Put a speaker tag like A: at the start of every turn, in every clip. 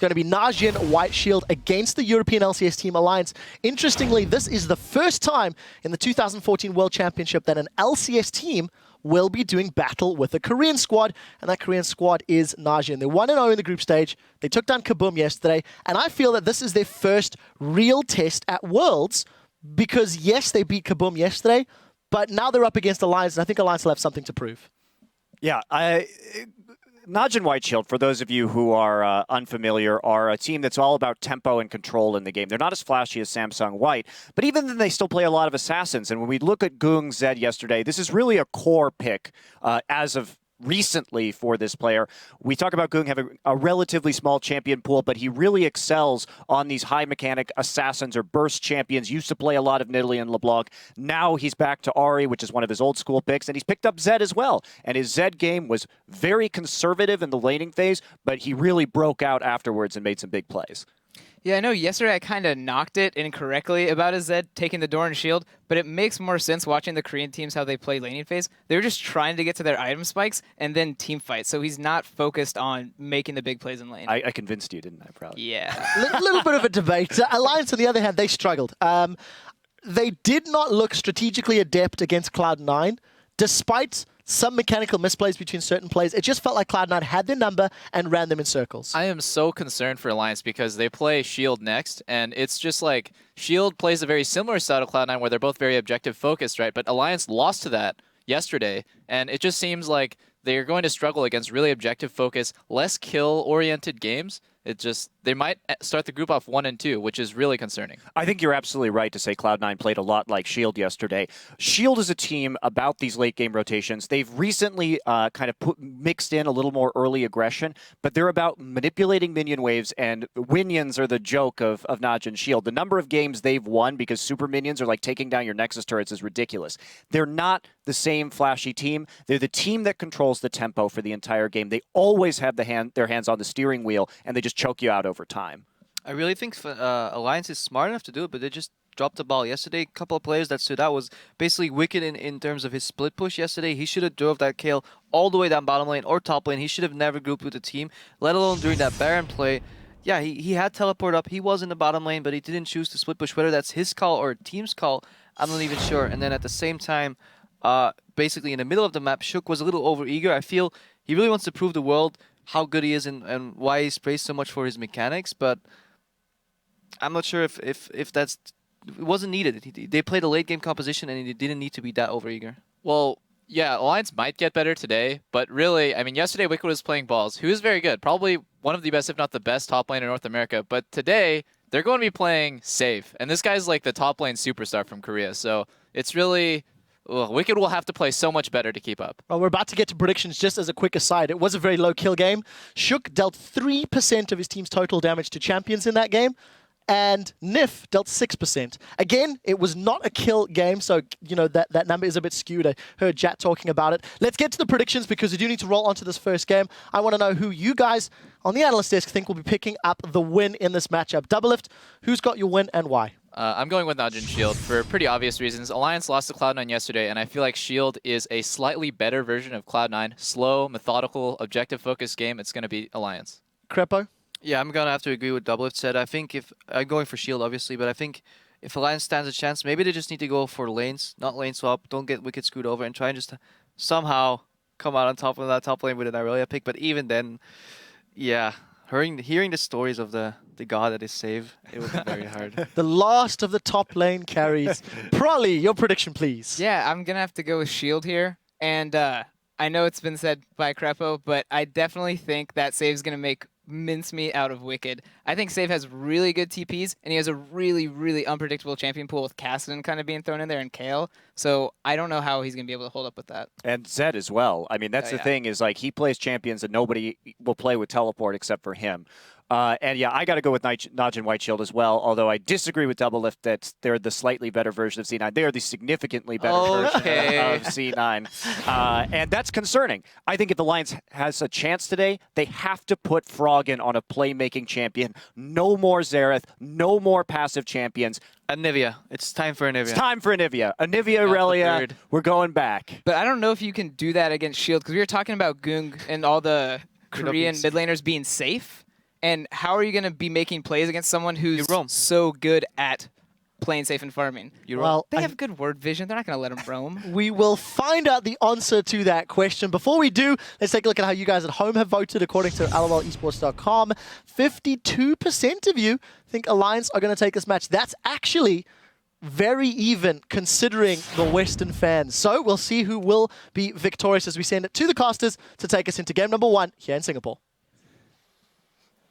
A: going to be NaJin White Shield against the European LCS team Alliance. Interestingly, this is the first time in the 2014 World Championship that an LCS team will be doing battle with a Korean squad, and that Korean squad is NaJin. They're 1-0 in the group stage. They took down Kaboom yesterday, and I feel that this is their first real test at Worlds because, yes, they beat Kaboom yesterday, but now they're up against Alliance, and I think Alliance will have something to prove.
B: Yeah, NaJin White Shield, for those of you who are unfamiliar, are a team that's all about tempo and control in the game. They're not as flashy as Samsung White, but even then they still play a lot of assassins. And when we look at Goong Zed yesterday, this is really a core pick as of recently for this player. We talk about Goong having a relatively small champion pool, but he really excels on these high mechanic assassins or burst champions. Used to play a lot of Nidalee and LeBlanc. Now he's back to Ahri, which is one of his old school picks, and he's picked up Zed as well. And his Zed game was very conservative in the laning phase, but he really broke out afterwards and made some big plays.
C: Yeah, I know yesterday I kind of knocked it incorrectly about his Zed taking the door and shield, but it makes more sense watching the Korean teams how they play laning phase. They were just trying to get to their item spikes and then team fight, so he's not focused on making the big plays in lane.
B: I convinced you, didn't I, probably?
C: Yeah.
A: A little bit of a debate. Alliance, on the other hand, they struggled. They did not look strategically adept against Cloud9, despite some mechanical misplays between certain plays. It just felt like Cloud9 had their number and ran them in circles.
D: I am so concerned for Alliance because they play Shield next, and it's just like Shield plays a very similar style to Cloud9 where they're both very objective focused, right? But Alliance lost to that yesterday, and it just seems like they're going to struggle against really objective focus, less kill-oriented games. They might start the group off 1 and 2, which is really concerning.
B: I think you're absolutely right to say Cloud9 played a lot like Shield yesterday. Shield is a team about these late game rotations. They've recently kind of mixed in a little more early aggression, but they're about manipulating minion waves, and minions are the joke of NaJin Shield. The number of games they've won because super minions are like taking down your Nexus turrets is ridiculous. They're not the same flashy team. They're the team that controls the tempo for the entire game. They always have their hands on the steering wheel, and they just choke you out over time.
E: I really think Alliance is smart enough to do it, but they just dropped the ball yesterday. A couple of players that stood out was basically Wicked in terms of his split push yesterday. He should have drove that kill all the way down bottom lane or top lane. He should have never grouped with the team, let alone during that Baron play. Yeah, he had teleport up. He was in the bottom lane, but he didn't choose to split push. Whether that's his call or team's call, I'm not even sure. And then at the same time, basically in the middle of the map, Shook was a little overeager. I feel he really wants to prove the world how good he is and why he's praised so much for his mechanics, but I'm not sure if that's... It wasn't needed. They played a late game composition and he didn't need to be that overeager.
D: Well, yeah, Alliance might get better today, but really, I mean, yesterday Wicked was playing balls. He was very good. Probably one of the best, if not the best, top lane in North America. But today, they're going to be playing safe. And this guy's like the top lane superstar from Korea. So it's really... Wicked will have to play so much better to keep up.
A: Well, we're about to get to predictions. Just as a quick aside, it was a very low kill game. Shook dealt 3% of his team's total damage to champions in that game, and Nif dealt 6%. Again, it was not a kill game, so you know that number is a bit skewed. I heard Jat talking about it. Let's get to the predictions because we do need to roll onto this first game. I want to know who you guys on the analyst desk think will be picking up the win in this matchup. Doublelift, who's got your win and why?
D: I'm going with NaJin Shield for pretty obvious reasons. Alliance lost to Cloud9 yesterday, and I feel like Shield is a slightly better version of Cloud9. Slow, methodical, objective-focused game. It's going to be Alliance.
A: Crepo?
E: Yeah, I'm going to have to agree with Doublelift said. I think if... I'm going for Shield, obviously, but I think if Alliance stands a chance, maybe they just need to go for lanes, not lane swap. Don't get Wicked screwed over and try and just somehow come out on top of that top lane with an Irelia pick. But even then, yeah... Hearing the stories of the god that is Save, it would be very hard.
A: The last of the top lane carries. Prolly, your prediction, please.
C: Yeah, I'm going to have to go with Shield here. And I know it's been said by Crepo, but I definitely think that Save's going to make mincemeat out of Wicked. I think Save has really good TPs, and he has a really, really unpredictable champion pool with Kassadin kind of being thrown in there and Kale. So I don't know how he's going to be able to hold up with that.
B: And Zed as well. I mean, that's the thing is like he plays champions and nobody will play with teleport except for him. And yeah, I got to go with NaJin White Shield as well, although I disagree with Doublelift that they're the slightly better version of C9. They are the significantly better version of C9. And that's concerning. I think if Alliance has a chance today, they have to put Froggen on a playmaking champion. No more Xerath, no more passive champions.
E: Anivia. It's time for Anivia.
B: It's time for Anivia. Anivia, Irelia, we're going back.
C: But I don't know if you can do that against Shield, because we were talking about Goong and all the Korean mid laners being safe. And how are you going to be making plays against someone who's
E: roam.
C: so good at playing safe and farming?
A: Well,
C: They have good word vision. They're not going to let them roam.
A: we will find out the answer to that question. Before we do, let's take a look at how you guys at home have voted according to lolesports.com. 52% of you think Alliance are going to take this match. That's actually very even considering the Western fans. So we'll see who will be victorious as we send it to the casters to take us into game number 1 here in Singapore.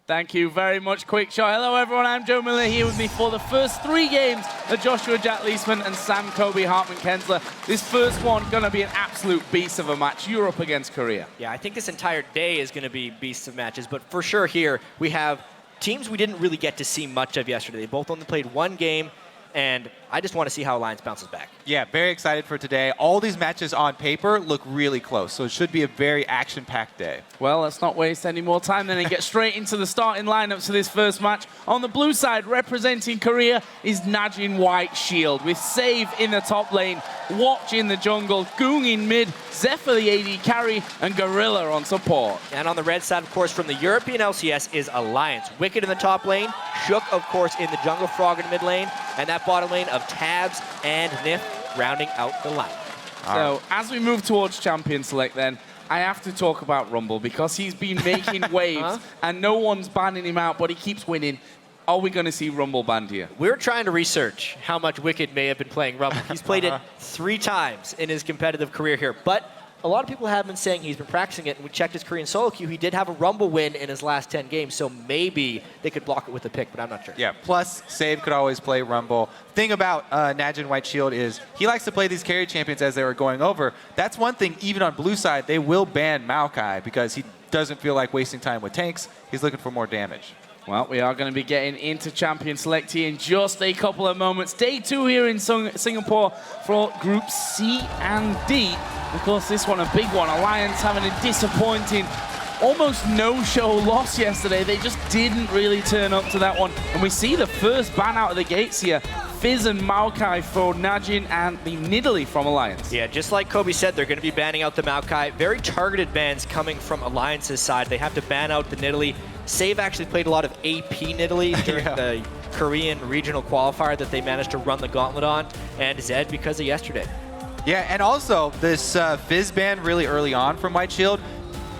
F: Thank you very much, Quick Shot. Hello, everyone. I'm Joe Miller here with me for the first 3 games of Joshua Jack Leisman and Sam Kobe Hartman-Kensler. This first one going to be an absolute beast of a match. Europe against Korea.
G: Yeah, I think this entire day is going to be beasts of matches, but for sure here we have teams we didn't really get to see much of yesterday. They both only played 1 game, and I just want to see how Alliance bounces back.
H: Yeah, very excited for today. All these matches on paper look really close, so it should be a very action-packed day.
F: Well, let's not waste any more time then and get straight into the starting lineups for this first match. On the blue side, representing Korea, is NaJin White Shield, with Save in the top lane, Watch in the jungle, Goong in mid, Zephyr the AD carry, and Gorilla on support.
G: And on the red side, of course, from the European LCS is Alliance. Wicked in the top lane, Shook, of course, in the jungle, Frog in mid lane, and that bottom lane of Tabs and Nif rounding out the line.
F: So as we move towards Champion Select then, I have to talk about Rumble because he's been making waves and no one's banning him out, but he keeps winning. Are we going to see Rumble banned here?
G: We're trying to research how much Wicked may have been playing Rumble. He's played it 3 times in his competitive career here, but a lot of people have been saying he's been practicing it, and we checked his Korean solo queue. He did have a Rumble win in his last 10 games, so maybe they could block it with a pick, but I'm not sure.
H: Yeah, plus Save could always play Rumble. Thing about NaJin White Shield is he likes to play these carry champions as they were going over. That's one thing, even on blue side, they will ban Maokai because he doesn't feel like wasting time with tanks. He's looking for more damage.
F: Well, we are going to be getting into Champion Select here in just a couple of moments. Day 2 here in Singapore for Group C and D. Of course, this one a big one. Alliance having a disappointing, almost no-show loss yesterday. They just didn't really turn up to that one. And we see the first ban out of the gates here. Fizz and Maokai for NaJin and the Nidalee from Alliance.
G: Yeah, just like Kobe said, they're going to be banning out the Maokai. Very targeted bans coming from Alliance's side. They have to ban out the Nidalee. Save actually played a lot of AP Nidalee during the Korean regional qualifier that they managed to run the gauntlet on, and Zed because of yesterday.
H: Yeah, and also this Fizz ban really early on from White Shield,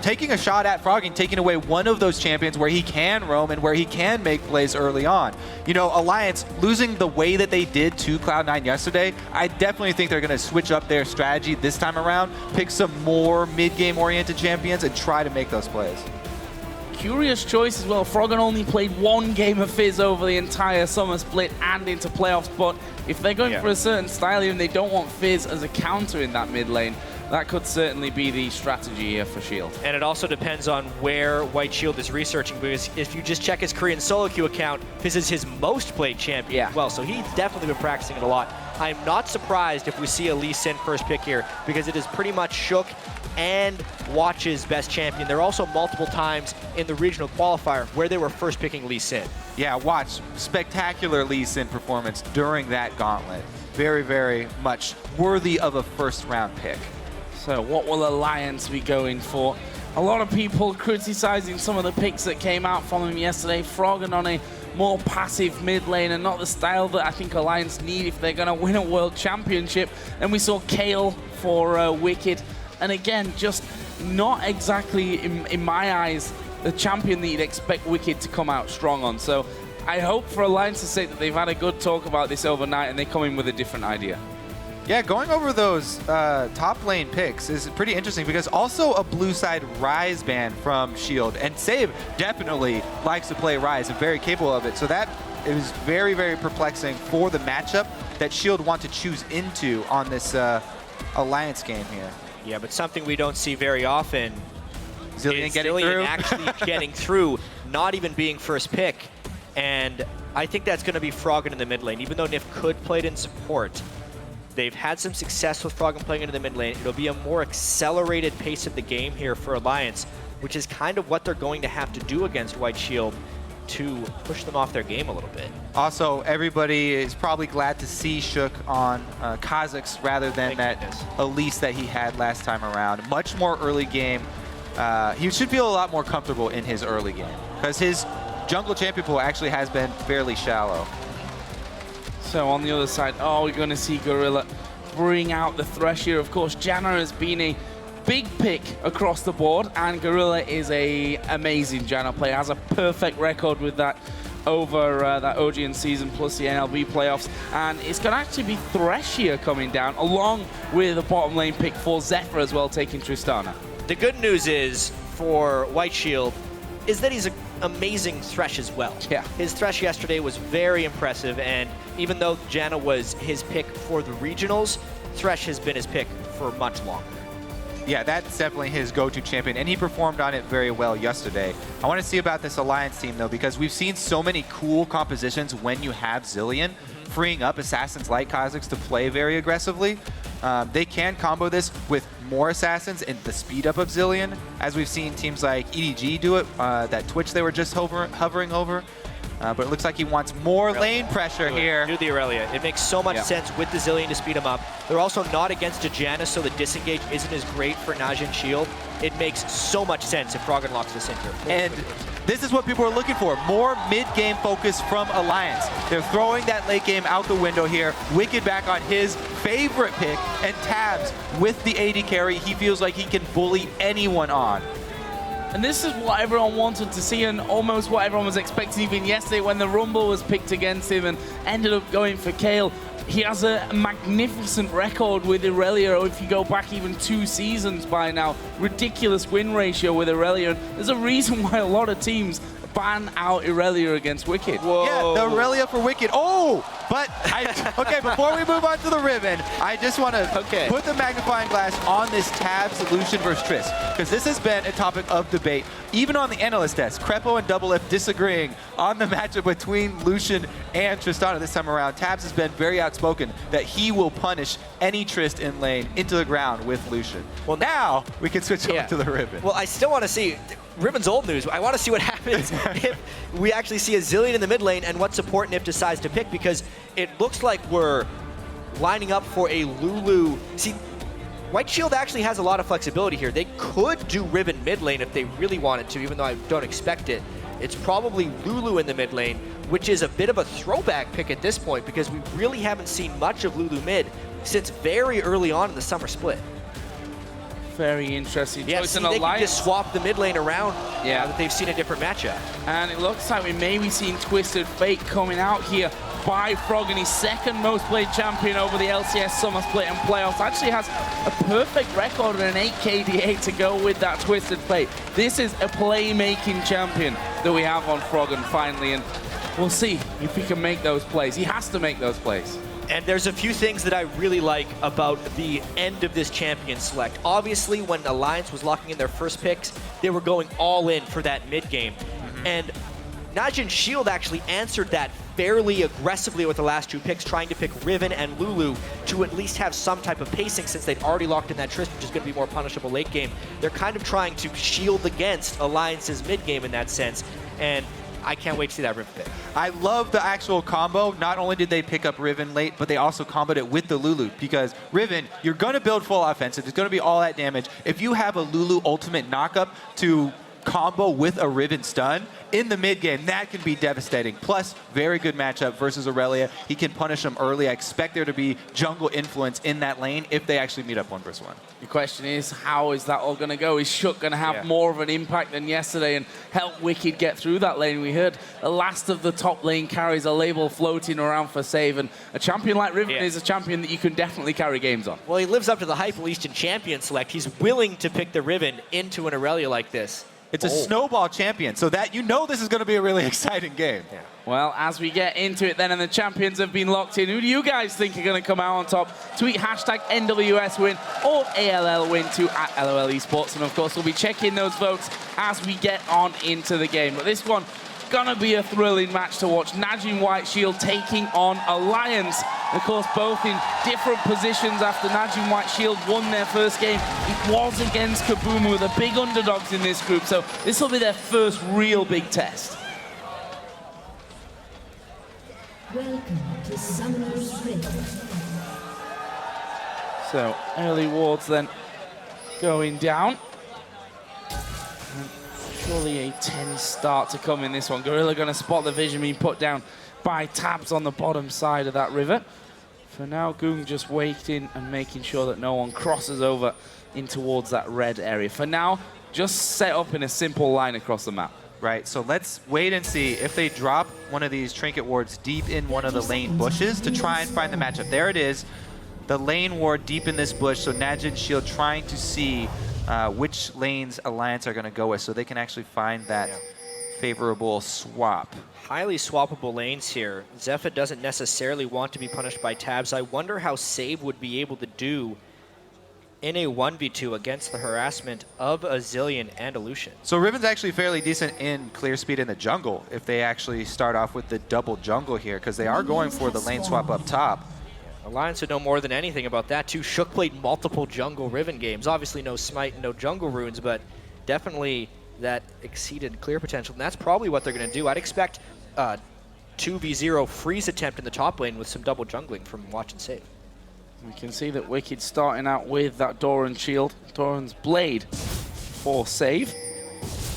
H: taking a shot at Frog and taking away one of those champions where he can roam and where he can make plays early on. You know, Alliance losing the way that they did to Cloud9 yesterday, I definitely think they're going to switch up their strategy this time around, pick some more mid-game oriented champions and try to make those plays.
F: Curious choice as well. Froggen only played 1 game of Fizz over the entire summer split and into playoffs, but if they're going for a certain style here and they don't want Fizz as a counter in that mid lane, that could certainly be the strategy here for Shield.
G: And it also depends on where White Shield is researching, because if you just check his Korean solo queue account, Fizz is his most played champion as well, so he's definitely been practicing it a lot. I'm not surprised if we see a Lee Sin first pick here, because it is pretty much Shook and Watch's best champion. There are also multiple times in the regional qualifier where they were first picking Lee Sin.
H: Yeah, Watch, spectacular Lee Sin performance during that gauntlet. Very, very much worthy of a first round pick.
F: So what will Alliance be going for? A lot of people criticizing some of the picks that came out from him yesterday. Froggen on a more passive mid lane and not the style that I think Alliance need if they're going to win a world championship. And we saw Kale for Wicked. And again, just not exactly, in my eyes, the champion that you'd expect Wicked to come out strong on. So I hope for Alliance's sake that they've had a good talk about this overnight and they come in with a different idea.
H: Yeah, going over those top lane picks is pretty interesting because also a blue side Ryze ban from Shield. And Save definitely likes to play Ryze and very capable of it. So that is very, very perplexing for the matchup that Shield want to choose into on this Alliance game here.
G: Yeah, but something we don't see very often
H: Zilean
G: is
H: getting
G: Zilean
H: through.
G: actually getting through, not even being first pick. And I think that's going to be Froggen in the mid lane. Even though Nif could play it in support, they've had some success with Froggen playing into the mid lane. It'll be a more accelerated pace of the game here for Alliance, which is kind of what they're going to have to do against White Shield to push them off their game a little bit.
H: Also, everybody is probably glad to see Shook on Kha'Zix rather than that Elise that he had last time around. Much more early game. He should feel a lot more comfortable in his early game because his jungle champion pool actually has been fairly shallow.
F: So on the other side, we're going to see Gorilla bring out the Thresh here. Of course, Janna has been a big pick across the board, and Gorilla is a amazing Janna player. Has a perfect record with that over that OGN season plus the NLB playoffs, and it's going to actually be Thresh here coming down, along with a bottom lane pick for Zephyr as well, taking Tristana.
G: The good news is for White Shield is that he's an amazing Thresh as well.
F: Yeah.
G: His Thresh yesterday was very impressive, and even though Janna was his pick for the regionals, Thresh has been his pick for much longer.
H: Yeah, that's definitely his go-to champion, and he performed on it very well yesterday. I want to see about this Alliance team, though, because we've seen so many cool compositions when you have Zilean, freeing up Assassins like Kha'Zix to play very aggressively. They can combo this with more Assassins and the speed up of Zilean, as we've seen teams like EDG do it, that Twitch they were just hovering over. But it looks like he wants more lane pressure here.
G: Do the Aurelia. It makes so much sense with the Zilean to speed him up. They're also not against a Janna, so the disengage isn't as great for NaJin Shield. It makes so much sense if Froggen locks this in here.
H: And this is what people are looking for, more mid-game focus from Alliance. They're throwing that late game out the window here. Wicked back on his favorite pick, and Tabs with the AD carry. He feels like he can bully anyone on.
F: And this is what everyone wanted to see, and almost what everyone was expecting even yesterday when the Rumble was picked against him and ended up going for Kayle. He has a magnificent record with Aurelia, if you go back even 2 seasons by now. Ridiculous win ratio with Aurelia. And there's a reason why a lot of teams ban out Aurelia against Wicked.
H: Whoa. Yeah, the Aurelia for Wicked. Oh, but okay, before we move on to the Riven, I just want to put the magnifying glass on this Tabs Lucian versus Triss, because this has been a topic of debate, even on the analyst desk. Crepo and Double F disagreeing on the matchup between Lucian and Tristana this time around. Tabs has been very outspoken that he will punish any Trist in lane into the ground with Lucian. Well, now we can switch over to the Riven.
G: Well, I still want to see Riven's old news. I want to see what happens if we actually see a Zilean in the mid lane and what support Nip decides to pick, because it looks like we're lining up for a Lulu. See, White Shield actually has a lot of flexibility here. They could do Riven mid lane if they really wanted to, even though I don't expect it. It's probably Lulu in the mid lane, which is a bit of a throwback pick at this point, because we really haven't seen much of Lulu mid since very early on in the summer split.
F: Very interesting
G: Yeah,
F: choice.
G: see,
F: And
G: they can
F: Alliance,
G: just swap the mid lane around now that they've seen a different matchup.
F: and it looks like we may be seeing Twisted Fate coming out here by Froggen. He's second most played champion over the LCS Summer Split and playoffs. Actually has a perfect record and an 8 KDA to go with that Twisted Fate. This is a playmaking champion that we have on Froggen finally, and we'll see if he can make those plays. He has to make those plays.
G: And there's a few things that I really like about the end of this champion select. Obviously, when Alliance was locking in their first picks, they were going all in for that mid game. And NaJin Shield actually answered that fairly aggressively with the last 2 picks, trying to pick Riven and Lulu to at least have some type of pacing, since they'd already locked in that Trist, which is going to be more punishable late game. They're kind of trying to shield against Alliance's mid game in that sense. And I can't wait to see that Riven pick.
H: I love the actual combo. Not only did they pick up Riven late, but they also comboed it with the Lulu, because Riven, you're going to build full offensive. It's going to be all that damage. If you have a Lulu ultimate knockup to combo with a Riven stun in the mid game, that can be devastating. Plus, very good matchup versus Aurelia. He can punish them early. I expect there to be jungle influence in that lane if they actually meet up 1 versus 1.
F: The question is, how is that all going to go? Is Shook going to have more of an impact than yesterday and help Wicked get through that lane? We heard the last of the top lane carries a label floating around for save, and a champion like Riven is a champion that you can definitely carry games on.
G: Well, he lives up to the hype, at least in champion select. He's willing to pick the Riven into an Aurelia like this.
H: It's a snowball champion, so that you know this is going to be a really exciting game.
G: Yeah.
F: Well, as we get into it then, and the champions have been locked in, who do you guys think are going to come out on top? Tweet hashtag NWS win or ALL win to @LOL Esports. And of course, we'll be checking those votes as we get on into the game. But this one, gonna be a thrilling match to watch. NaJin White Shield taking on Alliance. Of course, both in different positions after NaJin White Shield won their first game. It was against Kaboom, with the big underdogs in this group. So this will be their first real big test.
I: Welcome to Summoner's Rift.
F: So early wards then going down. Surely a tense start to come in this one. Gorilla going to spot the vision being put down by Tabs on the bottom side of that river. For now, Goong just waiting and making sure that no one crosses over in towards that red area. For now, just set up in a simple line across the map.
H: Right, so let's wait and see if they drop one of these trinket wards deep in one of the lane bushes to try and find the matchup. There it is, the lane ward deep in this bush. So NaJin Shield trying to see which lanes Alliance are going to go with so they can actually find that favorable swap.
G: Highly swappable lanes here. Zephyr doesn't necessarily want to be punished by Tabs. I wonder how Save would be able to do in a 1v2 against the harassment of a Zillion and a Lucian.
H: So Riven's actually fairly decent in clear speed in the jungle if they actually start off with the double jungle here, because they are going for the lane swap up top.
G: Alliance would know more than anything about that too. Shook played multiple jungle Riven games. Obviously no Smite, no jungle runes, but definitely that exceeded clear potential. And that's probably what they're going to do. I'd expect 2v0 freeze attempt in the top lane with some double jungling from Watch and Save.
F: We can see that Wicked starting out with that Doran shield, Doran's blade for Save.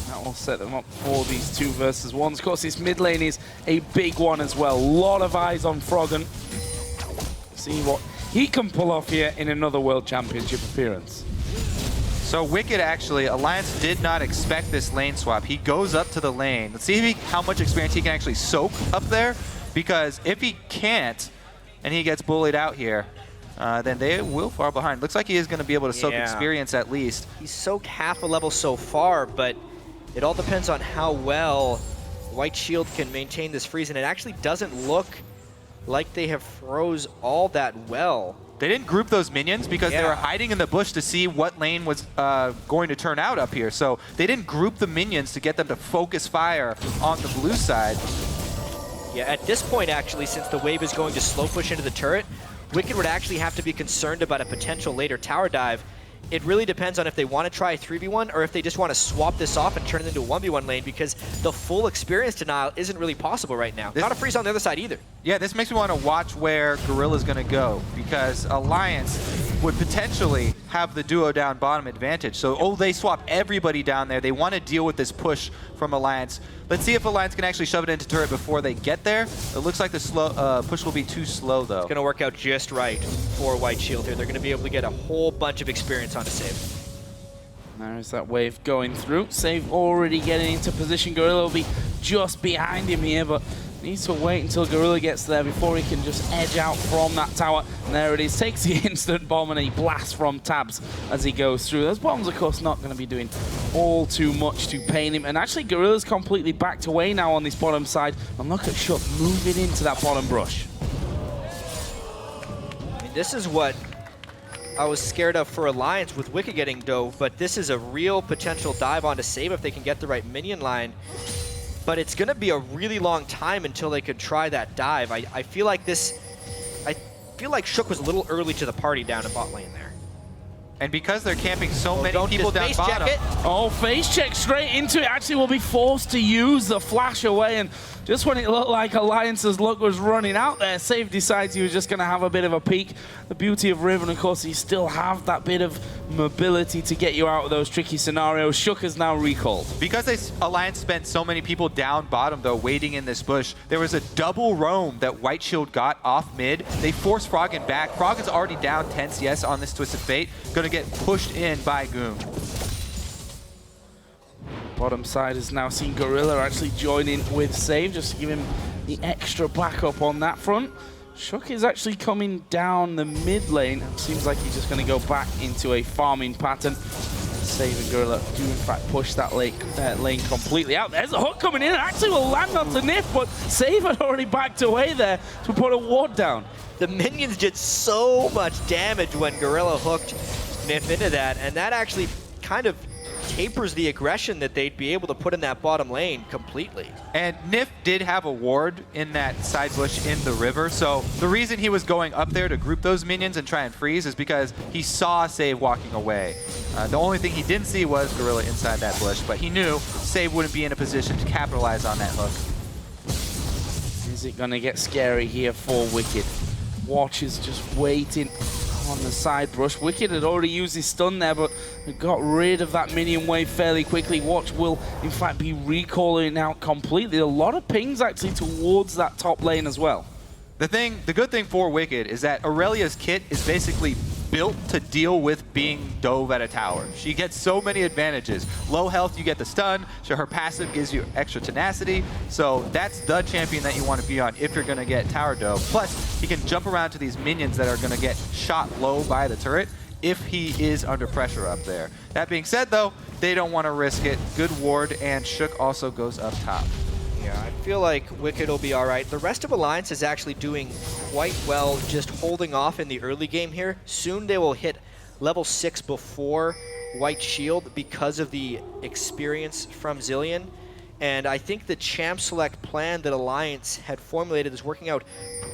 F: That will set them up for these 2 versus 1s. Of course, this mid lane is a big one as well. A lot of eyes on Froggen. See what he can pull off here in another World Championship appearance.
H: So Wicked actually, Alliance did not expect this lane swap. He goes up to the lane. Let's see how much experience he can actually soak up there, because if he can't and he gets bullied out here, then they will fall behind. Looks like he is going to be able to soak experience at least.
G: He's soaked half a level so far, but it all depends on how well White Shield can maintain this freeze, and it actually doesn't look like they have froze all that well.
H: They didn't group those minions because they were hiding in the bush to see what lane was going to turn out up here. So they didn't group the minions to get them to focus fire on the blue side.
G: Yeah, at this point, actually, since the wave is going to slow push into the turret, Wicked would actually have to be concerned about a potential later tower dive. It really depends on if they want to try a 3v1 or if they just want to swap this off and turn it into a 1v1 lane, because the full experience denial isn't really possible right now. Not a freeze on the other side either.
H: Yeah, this makes me want to watch where Gorilla's going to go, because Alliance would potentially have the duo down bottom advantage. So, they swap everybody down there. They want to deal with this push from Alliance. Let's see if Alliance can actually shove it into turret before they get there. It looks like the slow push will be too slow, though.
G: It's going to work out just right for White Shield here. They're going to be able to get a whole bunch of experience on a Save.
F: There's that wave going through. Save already getting into position. Gorilla will be just behind him here, but needs to wait until Gorilla gets there before he can just edge out from that tower. And there it is. Takes the instant bomb and a blast from Tabs as he goes through. Those bombs, of course, not going to be doing all too much to pain him. And actually, Gorilla's completely backed away now on this bottom side. And look at Shook moving into that bottom brush.
G: I mean, this is what I was scared of for Alliance with Wicked getting dove, but this is a real potential dive onto Save if they can get the right minion line. But it's going to be a really long time until they could try that dive. I feel like Shook was a little early to the party down in bot lane there.
H: And because they're camping so many people down bottom.
F: Oh, face check straight into it. Actually will be forced to use the flash away, and just when it looked like Alliance's luck was running out there, Save decides he was just going to have a bit of a peek. The beauty of Riven, of course, you still have that bit of mobility to get you out of those tricky scenarios. Shook is now recalled.
H: Because Alliance spent so many people down bottom, though, waiting in this bush, there was a double roam that White Shield got off mid. They forced Froggen back. Froggen's already down 10 CS on this Twisted Fate. Going to get pushed in by Goom.
F: Bottom side has now seen Gorilla actually join in with Save, just to give him the extra backup on that front. Shook is actually coming down the mid lane. Seems like he's just going to go back into a farming pattern. Save and Gorilla do in fact push that lane completely out. There's a hook coming in. It actually will land onto Nif, but Save had already backed away there to put a ward down.
G: The minions did so much damage when Gorilla hooked Nif into that, and that actually kind of tapers the aggression that they'd be able to put in that bottom lane completely.
H: And Nif did have a ward in that side bush in the river, so the reason he was going up there to group those minions and try and freeze is because he saw Save walking away. The only thing he didn't see was Gorilla inside that bush, but he knew Save wouldn't be in a position to capitalize on that hook.
F: Is it going to get scary here for Wicked? Watch is just waiting. on the side brush. Wicked had already used his stun there, but got rid of that minion wave fairly quickly. Watch will, in fact, be recalling it out completely. A lot of pings actually towards that top lane as well.
H: The good thing for Wicked is that Aurelia's kit is basically built to deal with being dove at a tower. She gets so many advantages. Low health, you get the stun, so her passive gives you extra tenacity, so that's the champion that you want to be on if you're going to get tower dove. Plus, he can jump around to these minions that are going to get shot low by the turret if he is under pressure up there. That being said, though, they don't want to risk it. Good ward, and Shook also goes up top.
G: Yeah, I feel like Wicked will be all right. The rest of Alliance is actually doing quite well just holding off in the early game here. Soon they will hit level 6 before White Shield because of the experience from Zilean. And I think the champ select plan that Alliance had formulated is working out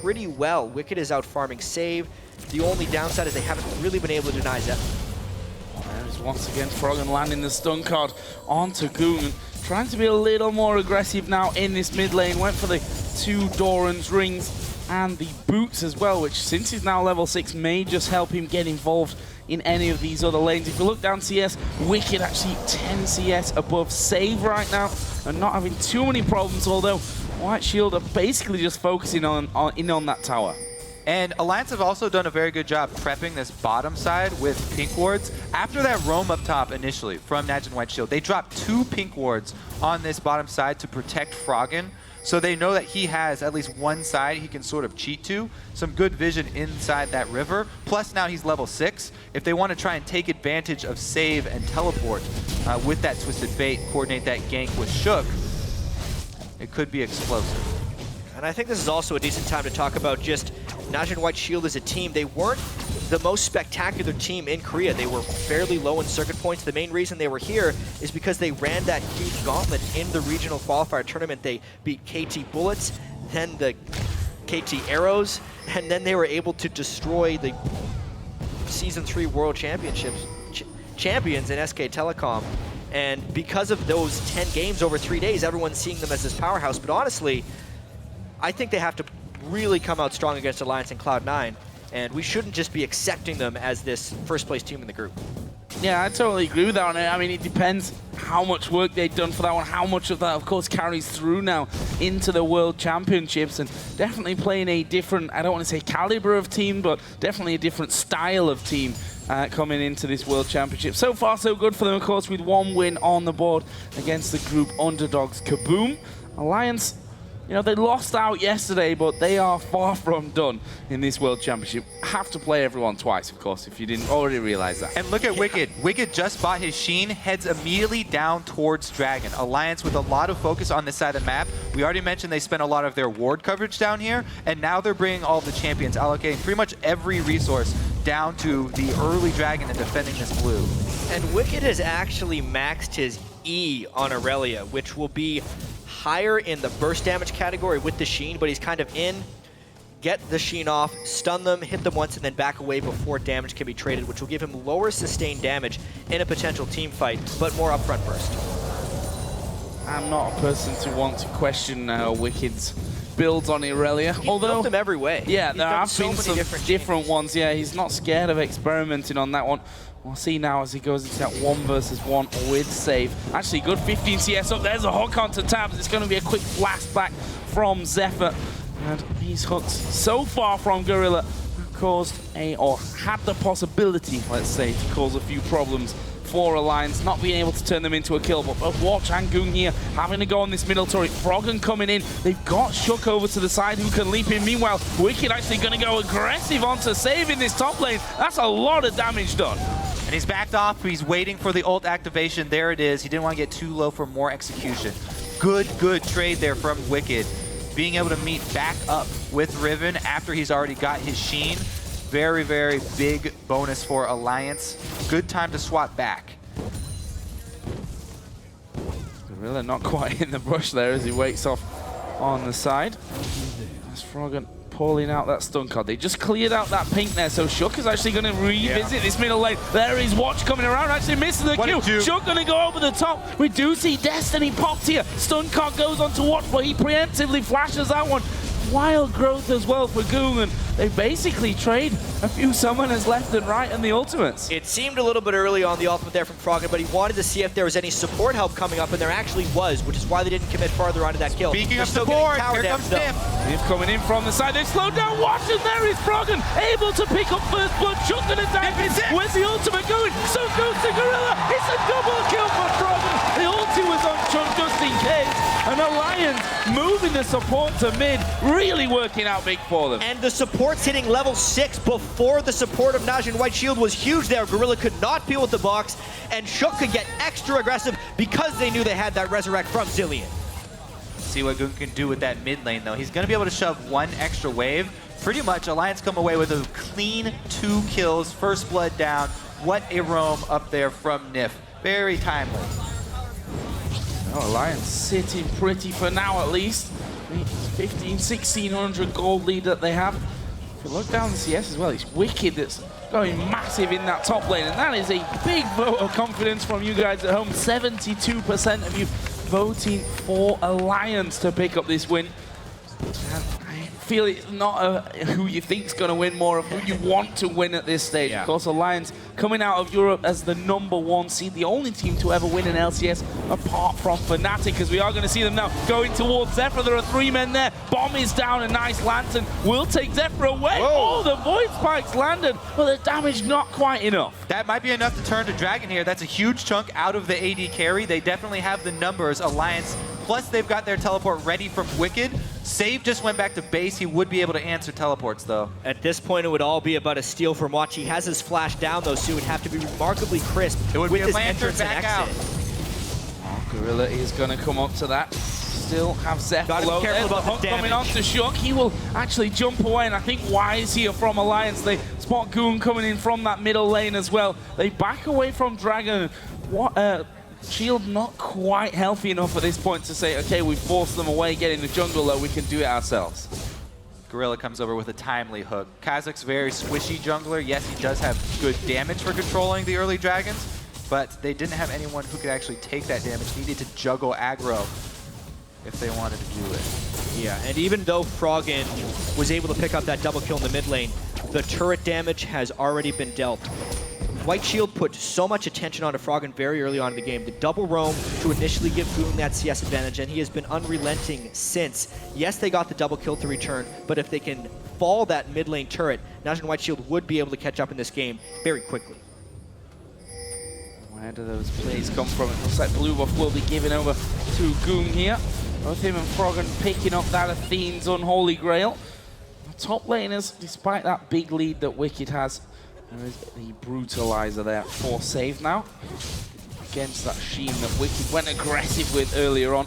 G: pretty well. Wicked is out farming save. The only downside is they haven't really been able to deny Zephyr.
F: There's once again Froggen landing the stun card onto Goon. Trying to be a little more aggressive now in this mid lane. Went for the 2 Doran's rings and the boots as well, which since he's now level 6 may just help him get involved in any of these other lanes. If you look down CS, Wicked actually 10 CS above Save right now and not having too many problems, although White Shield are basically just focusing on that tower.
H: And Alliance have also done a very good job prepping this bottom side with pink wards. After that roam up top initially from NaJin White Shield, they dropped 2 pink wards on this bottom side to protect Froggen. So they know that he has at least one side he can sort of cheat to. Some good vision inside that river. Plus now he's level 6. If they want to try and take advantage of save and teleport with that Twisted Fate, coordinate that gank with Shook, it could be explosive.
G: And I think this is also a decent time to talk about just NaJin White Shield as a team. They weren't the most spectacular team in Korea. They were fairly low in circuit points. The main reason they were here is because they ran that huge gauntlet in the regional qualifier tournament. They beat KT Bullets, then the KT Arrows, and then they were able to destroy the Season 3 World Championships champions in SK Telecom. And because of those 10 games over 3 days, everyone's seeing them as this powerhouse. But honestly, I think they have to really come out strong against Alliance and Cloud9, and we shouldn't just be accepting them as this first-place team in the group.
F: Yeah, I totally agree with that one. I mean, it depends how much work they've done for that one, how much of that, of course, carries through now into the World Championships, and definitely playing a different, I don't want to say caliber of team, but definitely a different style of team coming into this World Championship. So far, so good for them, of course, with 1 win on the board against the group underdogs Kaboom. Alliance, you know, they lost out yesterday, but they are far from done in this World Championship. Have to play everyone twice, of course, if you didn't already realize that.
H: And look at Wicked. Wicked just bought his Sheen, heads immediately down towards Dragon. Alliance with a lot of focus on this side of the map. We already mentioned they spent a lot of their ward coverage down here, and now they're bringing all the champions, allocating pretty much every resource down to the early Dragon and defending this blue.
G: And Wicked has actually maxed his E on Aurelia, which will be higher in the burst damage category with the Sheen, but he's kind of in, get the Sheen off, stun them, hit them once, and then back away before damage can be traded, which will give him lower sustained damage in a potential team fight, but more upfront burst.
F: I'm not a person to want to question Wicked's builds on Aurelia,
G: Although built them every way.
F: Yeah,
G: He's
F: there have
G: so
F: been some different ones. Yeah, he's not scared of experimenting on that one. We'll see now as he goes into that 1 versus 1 with save. Actually, good 15 CS up. There's a hook onto Tabs. It's going to be a quick blast back from Zephyr. And these hooks so far from Gorilla caused or had the possibility, let's say, to cause a few problems for Alliance, not being able to turn them into a kill. But both Watch and Goon here having to go on this middle turret. Froggen coming in. They've got Shook over to the side who can leap in. Meanwhile, Wicked actually going to go aggressive onto Save in this top lane. That's a lot of damage done.
H: And he's backed off. He's waiting for the ult activation. There it is. He didn't want to get too low for more execution. Good trade there from Wicked. Being able to meet back up with Riven after he's already got his Sheen. Very big bonus for Alliance. Good time to swap back.
F: Gorilla not quite in the brush there as he wakes off on the side. That's Froggen pulling out that stun card. They just cleared out that pink there, so Shook is actually going to revisit this middle lane. There is Watch coming around, actually missing the Q. Shook going to go over the top. We do see Destiny popped here. Stun card goes on to Watch, but he preemptively flashes that one. wild growth as well for Goon. They basically trade a few summoners left and right and the ultimates.
G: It seemed a little bit early on the ultimate there from Froggen, but he wanted to see if there was any support help coming up, and there actually was, which is why they didn't commit farther onto that kill.
H: Speaking
G: They're
H: of
G: still
H: support,
G: getting tower
H: here
G: damage,
H: comes Nif.
F: Nif coming in from the side. They slowed down. Watch it. There is Froggen, able to pick up first blood. Chuck gonna dive in. Where's the ultimate going? So goes the Gorilla. It's a double kill for Froggen. The ulti was on Chuck just in case. And Alliance moving the support to mid, really working out big for them.
G: And the support's hitting level 6 before the support of NaJin White Shield was huge there. Gorilla could not deal with the box, and Shook could get extra aggressive because they knew they had that resurrect from Zillion.
H: See what Goon can do with that mid lane, though. He's going to be able to shove one extra wave. Pretty much, Alliance come away with a clean 2 kills, first blood down. What a roam up there from Nif. Very timely.
F: Oh, Alliance sitting pretty for now, at least. The 1,1600 gold lead that they have. If you look down the CS as well, it's Wicked that's going massive in that top lane, and that is a big vote of confidence from you guys at home. 72% of you voting for Alliance to pick up this win. And I feel it's not who you think's going to win, more of who you want to win at this stage.
H: Yeah.
F: Of course, Alliance coming out of Europe as the #1 seed, the only team to ever win an LCS apart from Fnatic, as we are going to see them now going towards Zephyr. There are 3 men there. Bomb is down, a nice lantern will take Zephyr away.
H: Whoa.
F: Oh, the void spikes landed, but the damage not quite enough.
H: That might be enough to turn to Dragon here. That's a huge chunk out of the AD carry. They definitely have the numbers, Alliance. Plus, they've got their teleport ready from Wicked. Save just went back to base. He would be able to answer teleports, though.
G: At this point, it would all be about a steal from Watch. He has his flash down, though, so it would have to be remarkably crisp
H: It would
G: with
H: be a
G: his
H: lantern
G: entrance and
H: back
G: exit.
H: out.
F: Gorilla is going to come up to that. Still have Zephyr
G: Gotta be
F: low.
G: careful
F: There's the
G: about the
F: hook coming on
G: damage.
F: to Shook. He will actually jump away, and I think Wise here from Alliance. They spot Goon coming in from that middle lane as well. They back away from Dragon. What? Shield not quite healthy enough at this point to say, okay, we forced them away, get in the jungle, though we can do it ourselves.
H: Gorilla comes over with a timely hook. Kazakh's very squishy jungler. Yes, he does have good damage for controlling the early dragons, but they didn't have anyone who could actually take that damage. Needed to juggle aggro if they wanted to do it.
G: Yeah, and even though Froggen was able to pick up that double kill in the mid lane, the turret damage has already been dealt. White Shield put so much attention onto Froggen very early on in the game. The double roam to initially give Goon that CS advantage, and he has been unrelenting since. Yes, they got the double kill to return, but if they can fall that mid lane turret, NaJin White Shield would be able to catch up in this game very quickly.
F: Where do those plays come from? It looks like Blue Buff will be giving over to Goon here. Both him and Froggen picking up that Athene's Unholy Grail. The top laners, despite that big lead that Wicked has, there is the Brutalizer there for save now. Against that Sheen that Wicked went aggressive with earlier on.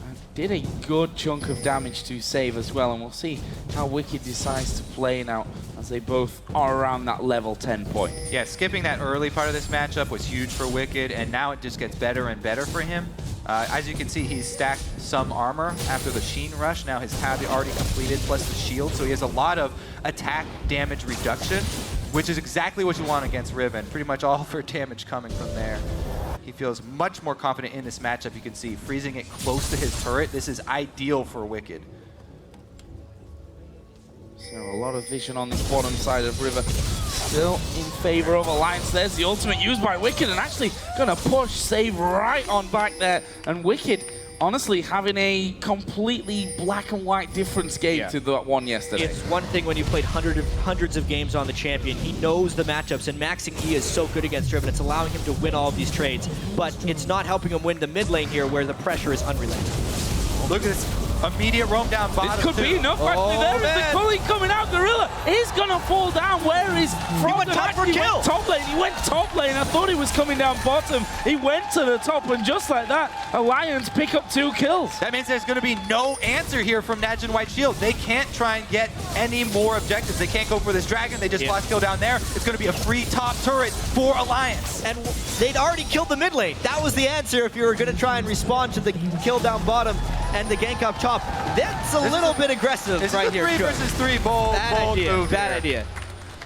F: And did a good chunk of damage to save as well. And we'll see how Wicked decides to play now as they both are around that level 10 point.
H: Yeah, skipping that early part of this matchup was huge for Wicked, and now it just gets better and better for him. As you can see, he's stacked some armor after the Sheen Rush. Now his tab already completed, plus the shield, so he has a lot of attack damage reduction, which is exactly what you want against Riven. Pretty much all for damage coming from there. He feels much more confident in this matchup. You can see freezing it close to his turret. This is ideal for Wicked.
F: So a lot of vision on the bottom side of River. Still in favor of Alliance. There's the ultimate used by Wicked, and actually gonna push save right on back there. And Wicked, honestly, having a completely black and white difference game to that one yesterday.
G: It's one thing when you played hundreds of games on the champion. He knows the matchups, and maxing E is so good against Riven. It's allowing him to win all of these trades, but it's not helping him win the mid lane here where the pressure is unrelenting.
H: Look at this immediate roam down bottom.
F: This could be enough. Actually, there is the Cully coming out. Gorilla is gonna fall down. Where is Froggen?
G: He went top for
F: He
G: kill.
F: went top lane. He went top lane. I thought he was coming down bottom. He went to the top, and just like that, Alliance pick up 2 kills.
H: That means there's going to be no answer here from NaJin White Shield. They can't try and get any more objectives. They can't go for this dragon. They just lost kill down there. It's going to be a free top turret for Alliance.
G: And they'd already killed the mid lane. That was the answer if you were going to try and respond to the kill down bottom and the gank up top. That's a little bit aggressive right here.
H: This is a 3 versus 3 bold move.
G: Bad idea.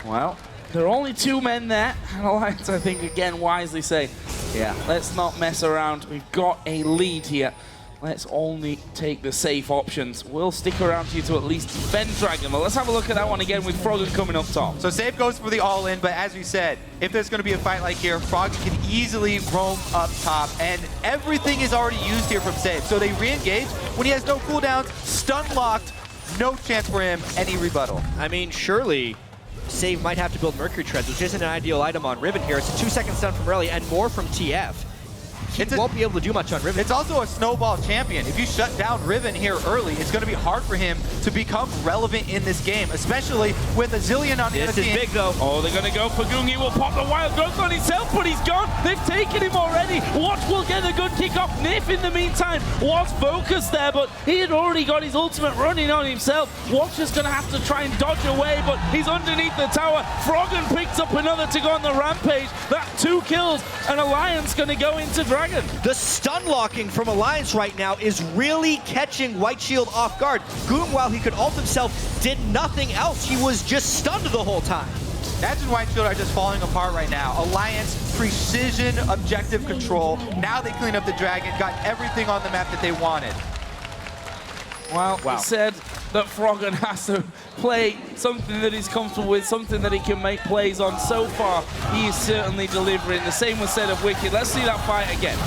F: Well, there are only 2 men there, and Alliance, I think, again, wisely say, yeah, let's not mess around. We've got a lead here. let's only take the safe options. We'll stick around here to at least defend Dragon. But let's have a look at that one again with Froggen coming up top.
H: So Save goes for the all-in, but as we said, if there's going to be a fight like here, Froggen can easily roam up top, and everything is already used here from Save. So they re-engage when he has no cooldowns, stun-locked, no chance for him, any rebuttal.
G: I mean, surely Save might have to build Mercury Treads, which isn't an ideal item on Riven here. It's a 2-second stun from Rally and more from TF. He won't be able to do much on Riven.
H: It's also a snowball champion. If you shut down Riven here early, it's going to be hard for him to become relevant in this game, especially with a Zillion on the other team.
G: This is big, though.
F: Oh, they're going to go for Gung. He will pop the wild growth on himself, but he's gone. They've taken him already. Watch will get a good kick off. Nif, in the meantime, was focused there, but he had already got his ultimate running on himself. Watch is going to have to try and dodge away, but he's underneath the tower. Froggen picks up another to go on the rampage. That 2 kills, and Alliance going to go into Dragon.
G: The stun locking from Alliance right now is really catching White Shield off guard. Goom, while he could ult himself, did nothing else. He was just stunned the whole time.
H: NaJin White Shield are just falling apart right now. Alliance, precision, objective control. Now they clean up the Dragon, got everything on the map that they wanted.
F: Well, he said that Froggen has to play something that he's comfortable with, something that he can make plays on. So far, he is certainly delivering. The same was said of Wicked. Let's see that fight again.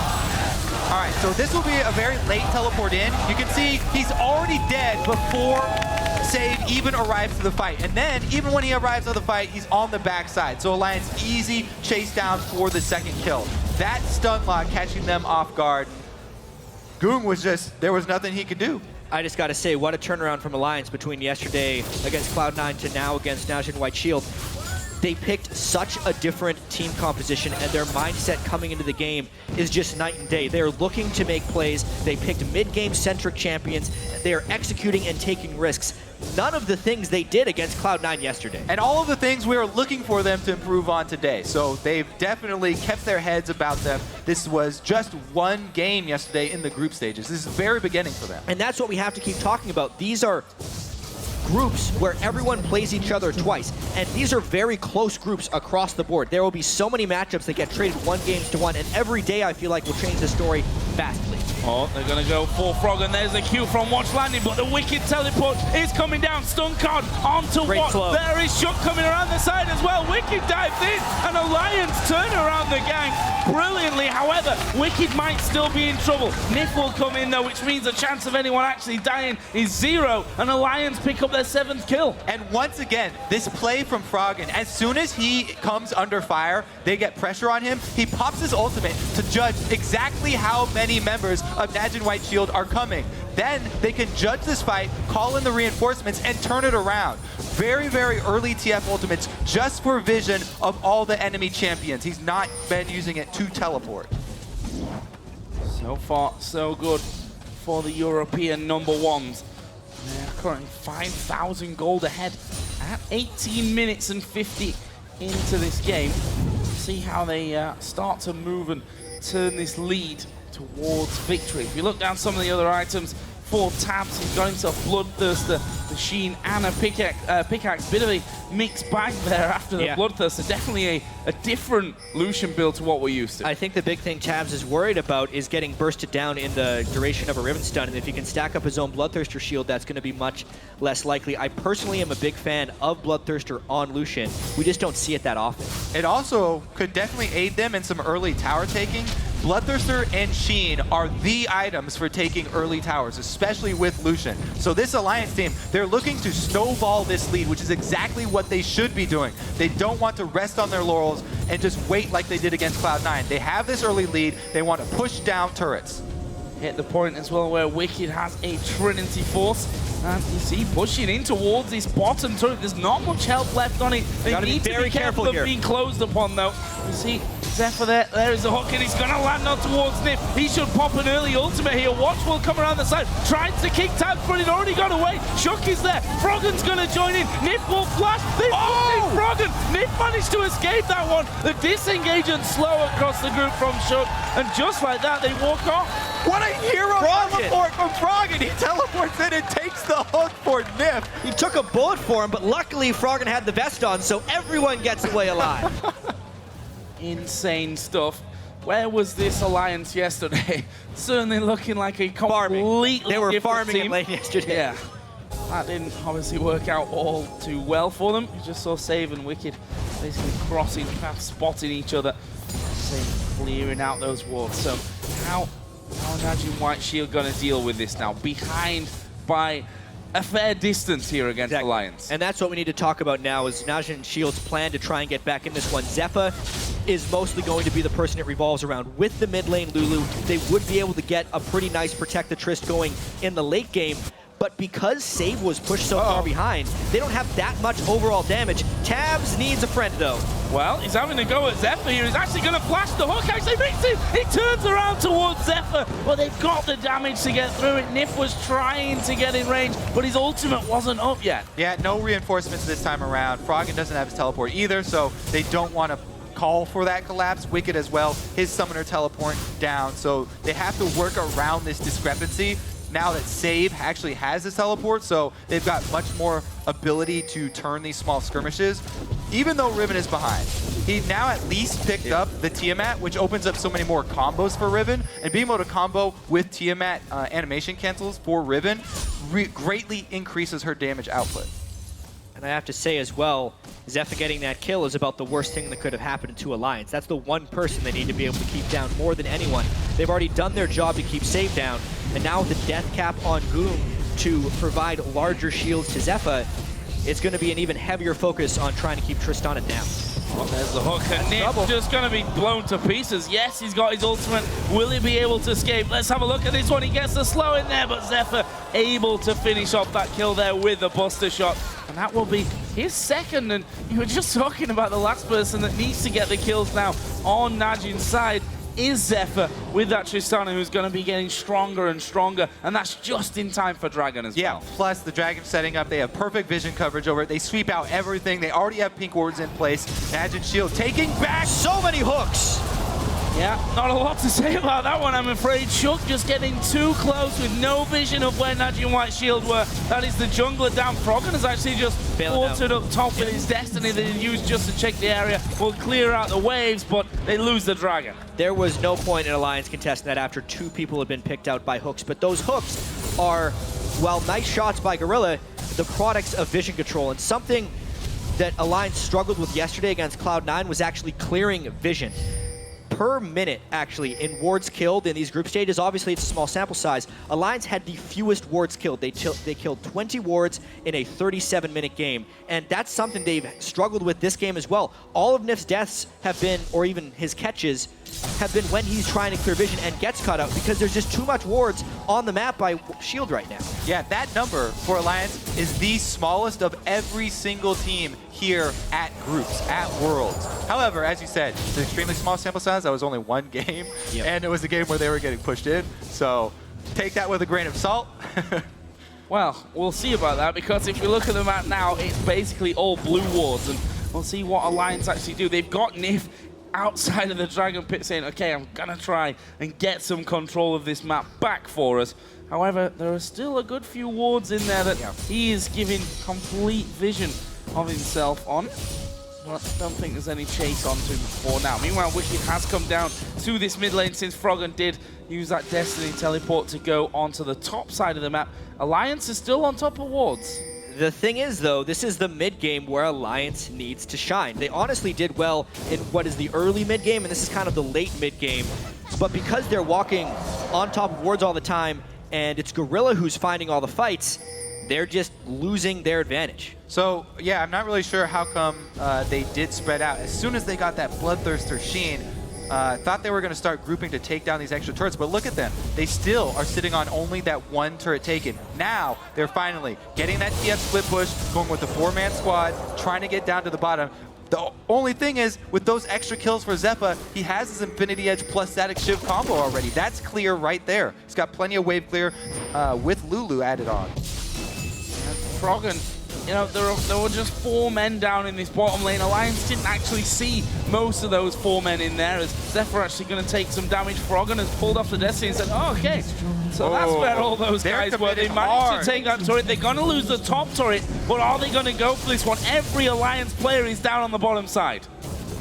H: All right, so this will be a very late teleport in. You can see he's already dead before Save even arrives to the fight. And then, even when he arrives to the fight, he's on the backside. So Alliance easy chase down for the second kill. That stun lock catching them off guard. Goong was just, there was nothing he could do.
G: I just got to say, what a turnaround from Alliance between yesterday against Cloud9 to now against NaJin White Shield. They picked such a different team composition, and their mindset coming into the game is just night and day. They're looking to make plays. They picked mid-game centric champions. They are executing and taking risks. None of the things they did against Cloud9 yesterday.
H: And all of the things we are looking for them to improve on today. So they've definitely kept their heads about them. This was just one game yesterday in the group stages. This is the very beginning for them.
G: And that's what we have to keep talking about. These are groups where everyone plays each other twice, and these are very close groups across the board. There will be so many matchups that get traded 1-1, and every day I feel like will change the story vastly.
F: Oh, they're going to go for Froggen. There's a Q from Watch landing, but the Wicked teleport is coming down. Stun card onto Watch. There is Shook coming around the side as well. Wicked dives in, and Alliance turn around the gang brilliantly. However, Wicked might still be in trouble. Nif will come in though, which means the chance of anyone actually dying is 0, and Alliance pick up their 7th kill.
H: And once again, this play from Froggen, as soon as he comes under fire, they get pressure on him, he pops his ultimate to judge exactly how many members of NaJin White Shield are coming. Then they can judge this fight, call in the reinforcements, and turn it around. Very, very early TF ultimates just for vision of all the enemy champions. He's not been using it to teleport.
F: So far, so good for the European #1s. They're currently 5,000 gold ahead at 18 minutes and 50 into this game. See how they start to move and turn this lead towards victory. If you look down some of the other items for Tabs, he's got himself Bloodthirster, the Sheen, and a pickaxe. Bit of a mixed bag there after the Bloodthirster. Definitely a different Lucian build to what we're used to.
G: I think the big thing Tabs is worried about is getting bursted down in the duration of a Riven stun, and if he can stack up his own Bloodthirster shield, that's going to be much less likely. I personally am a big fan of Bloodthirster on Lucian. We just don't see it that often.
H: It also could definitely aid them in some early tower taking. Bloodthirster and Sheen are the items for taking early towers, especially with Lucian. So this Alliance team, they're looking to snowball this lead, which is exactly what they should be doing. They don't want to rest on their laurels and just wait like they did against Cloud9. They have this early lead. They want to push down turrets.
F: Hit the point as well where Wicked has a Trinity Force. And you see, pushing in towards this bottom turret. There's not much health left on it. They need to be careful of being closed upon, though. You see, Zephyr there is the hook, and he's going to land on towards Nif. He should pop an early ultimate here. Watch will come around the side. Tries to kick Tabs, but it already got away. Shook is there. Froggen's going to join in. Nif will flash. They Froggen. Nif managed to escape that one. The disengage and slow across the group from Shook. And just like that, they walk off.
H: What a hero teleport from Froggen! He teleports in and takes the hook for Nif.
G: He took a bullet for him, but luckily Froggen had the vest on, so everyone gets away alive.
F: Insane stuff. where was this Alliance yesterday? Certainly looking like a completely
G: They were
F: different
G: farming
F: team.
G: in lane yesterday.
F: Yeah. That didn't obviously work out all too well for them. You just saw Save and Wicked basically crossing paths, spotting each other, Save clearing out those wards. So how are NaJin White Shield going to deal with this now? Behind by a fair distance here against Alliance.
G: And that's what we need to talk about now is NaJin Shield's plan to try and get back in this one. Zephyr is mostly going to be the person it revolves around. With the mid lane Lulu, they would be able to get a pretty nice Protect the Trist going in the late game. But because Save was pushed so far behind, they don't have that much overall damage. Tabs needs a friend, though.
F: Well, he's having to go at Zephyr here. He's actually going to flash the hook. Actually makes it. He turns around towards Zephyr, but they've got the damage to get through it. Nif was trying to get in range, but his ultimate wasn't up yet.
H: Yeah, no reinforcements this time around. Froggen doesn't have his teleport either, so they don't want to call for that collapse. Wicked as well, his summoner teleport down, so they have to work around this discrepancy now that Save actually has his teleport, so they've got much more ability to turn these small skirmishes. Even though Riven is behind, he now at least picked up the Tiamat, which opens up so many more combos for Riven, and being able to combo with Tiamat animation cancels for Riven greatly increases her damage output.
G: And I have to say as well, Zephyr getting that kill is about the worst thing that could have happened to Alliance. That's the one person they need to be able to keep down more than anyone. They've already done their job to keep Save down, and now with the death cap on Goom to provide larger shields to Zephyr, it's going to be an even heavier focus on trying to keep Tristana down.
F: Oh, there's the hook, and Nick's just going to be blown to pieces. Yes, he's got his ultimate. Will he be able to escape? Let's have a look at this one. He gets the slow in there, but Zephyr able to finish off that kill there with the buster shot. And that will be his second. And you were just talking about the last person that needs to get the kills now on NaJin's side is Zephyr with that Tristana, who's going to be getting stronger and stronger, and that's just in time for Dragon as well.
H: Yeah, plus the Dragon setting up, they have perfect vision coverage over it. They sweep out everything. They already have pink wards in place. NaJin Shield taking back
G: So many hooks!
F: Yeah, not a lot to say about that one, I'm afraid. Shook just getting too close with no vision of where NaJin White Shield were. That is the jungler down. Froggen has actually just watered up top with his Destiny that he used just to check the area. Will clear out the waves, but they lose the Dragon.
G: There was no point in Alliance contesting that after two people had been picked out by hooks, but those hooks are, while nice shots by Gorilla, the products of vision control, and something that Alliance struggled with yesterday against Cloud9 was actually clearing vision. Per minute, actually, in wards killed in these group stages. Obviously, it's a small sample size. Alliance had the fewest wards killed. They killed 20 wards in a 37-minute game, and that's something they've struggled with this game as well. All of Nif's deaths have been, or even his catches, have been when he's trying to clear vision and gets cut out because there's just too much wards on the map by Shield right now.
H: Yeah, that number for Alliance is the smallest of every single team here at Groups, at Worlds. However, as you said, it's an extremely small sample size. That was only one game, and it was a game where they were getting pushed in. So take that with a grain of salt.
F: Well, we'll see about that, because if we look at the map now, it's basically all blue wards, and we'll see what Alliance actually do. They've got Nif outside of the Dragon Pit saying, okay, I'm going to try and get some control of this map back for us. However, there are still a good few wards in there that he is giving complete vision of himself on. Well, I don't think there's any chase onto him for now. Meanwhile, Wicked has come down to this mid lane since Froggen did use that Destiny teleport to go onto the top side of the map. Alliance is still on top of wards.
G: The thing is, though, this is the mid-game where Alliance needs to shine. They honestly did well in what is the early mid-game, and this is kind of the late mid-game. But because they're walking on top of wards all the time, and it's Gorilla who's finding all the fights, they're just losing their advantage.
H: So, yeah, I'm not really sure how come they did spread out. As soon as they got that Bloodthirster Sheen, thought they were going to start grouping to take down these extra turrets, but look at them. They still are sitting on only that one turret taken. Now, they're finally getting that TF split push, going with the 4-man squad, trying to get down to the bottom. The only thing is, with those extra kills for Zephyr, he has his Infinity Edge plus Static Shiv combo already. That's clear right there. He's got plenty of wave clear with Lulu added on.
F: Froggen, you know, there were just 4 men down in this bottom lane. Alliance didn't actually see most of those 4 men in there, as Zephyr actually going to take some damage. Froggen has pulled off the Destiny and said, oh, okay, so that's where all those guys were. They managed to take that turret. They're going to lose the top turret, but are they going to go for this one? Every Alliance player is down on the bottom side.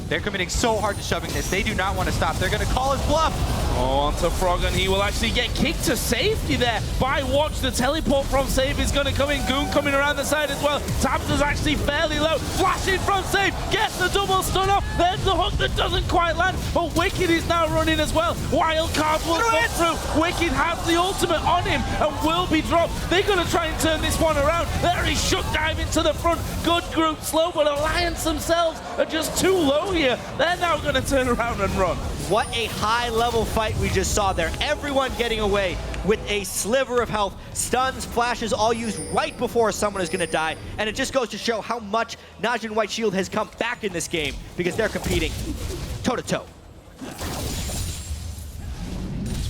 H: They're committing so hard to shoving this. They do not want to stop. They're going to call his bluff.
F: Oh, onto Frog, and he will actually get kicked to safety there by Watch. The teleport from Save is going to come in. Goon coming around the side as well. Tabs is actually fairly low. Flashing from Save. Gets the double stun off. There's the hook that doesn't quite land. But Wicked is now running as well. Wild card will come through. Wicked has the ultimate on him and will be dropped. They're going to try and turn this one around. There is Shook diving to the front. Good group slow, but Alliance themselves are just too low here. They're now going to turn around and run.
G: What a high-level fight we just saw there. Everyone getting away with a sliver of health. Stuns, flashes, all used right before someone is going to die. And it just goes to show how much NaJin White Shield has come back in this game because they're competing toe-to-toe.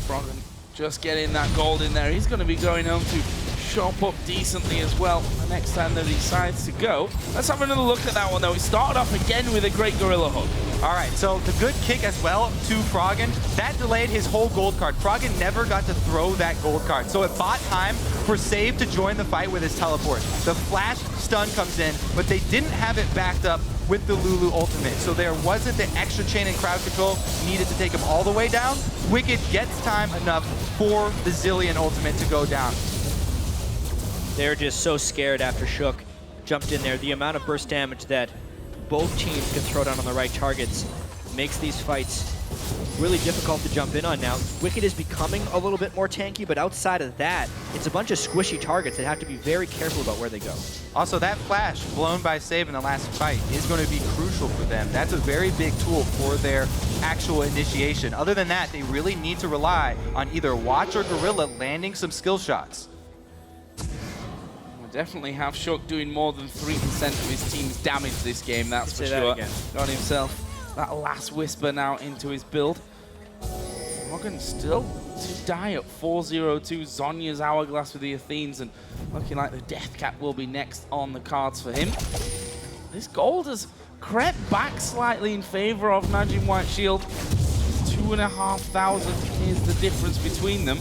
F: Froggen just getting that gold in there. He's going to be going home to shop up decently as well the next time that he decides to go. Let's have another look at that one though. He started off again with a great Gorilla Hook.
H: All right, so the good kick as well to Froggen, that delayed his whole gold card. Froggen never got to throw that gold card, so it bought time for Save to join the fight with his teleport. The flash stun comes in, but they didn't have it backed up with the Lulu ultimate, so there wasn't the extra chain and crowd control needed to take him all the way down. Wicked gets time enough for the Zillion ultimate to go down.
G: They're just so scared after Shook jumped in there. The amount of burst damage that both teams can throw down on the right targets makes these fights really difficult to jump in on now. Wicked is becoming a little bit more tanky, but outside of that, it's a bunch of squishy targets that have to be very careful about where they go.
H: Also, that flash blown by Save in the last fight is going to be crucial for them. That's a very big tool for their actual initiation. Other than that, they really need to rely on either Watch or Gorilla landing some skill shots.
F: Definitely have Shook doing more than 3% of his team's damage this game, that's for
G: Say
F: sure.
G: that again.
F: Got himself that last Whisper now into his build. Froggen still to die at 4-0-2. Zonya's Hourglass with the Athenes, and looking like the Death Cap will be next on the cards for him. This gold has crept back slightly in favor of NaJin White Shield. 2,500 is the difference between them.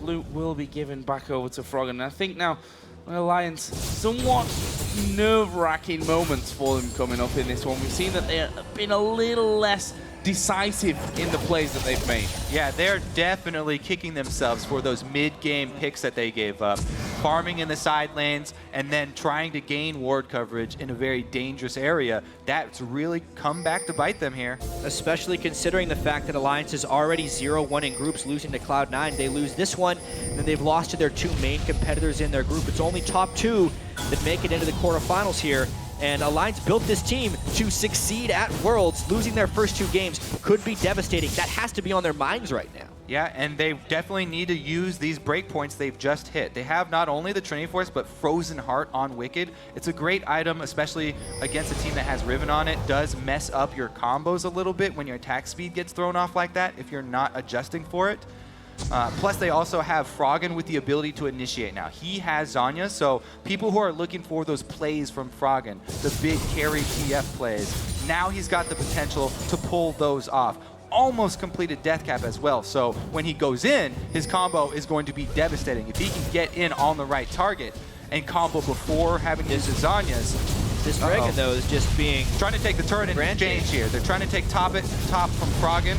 F: Blue will be given back over to Froggen. And I think now Alliance, somewhat nerve-wracking moments for them coming up in this one. We've seen that they've been a little less decisive in the plays that they've made.
H: Yeah, they're definitely kicking themselves for those mid-game picks that they gave up. Farming in the side lanes and then trying to gain ward coverage in a very dangerous area. That's really come back to bite them here.
G: Especially considering the fact that Alliance is already 0-1 in groups, losing to Cloud9. They lose this one, and then they've lost to their two main competitors in their group. It's only top two that make it into the quarterfinals here. And Alliance built this team to succeed at Worlds. Losing their first two games could be devastating. That has to be on their minds right now.
H: Yeah, and they definitely need to use these breakpoints they've just hit. They have not only the Trinity Force, but Frozen Heart on Wicked. It's a great item, especially against a team that has Riven on it. Does mess up your combos a little bit when your attack speed gets thrown off like that if you're not adjusting for it. Plus, they also have Froggen with the ability to initiate now. He has Zonya, so people who are looking for those plays from Froggen, the big carry TF plays, now he's got the potential to pull those off. Almost completed Death Cap as well, so when he goes in, his combo is going to be devastating. If he can get in on the right target and combo before having to use his Zonyas.
G: This Dragon, though, is just being...
H: Trying to take the turret in exchange here. They're trying to take top from Froggen.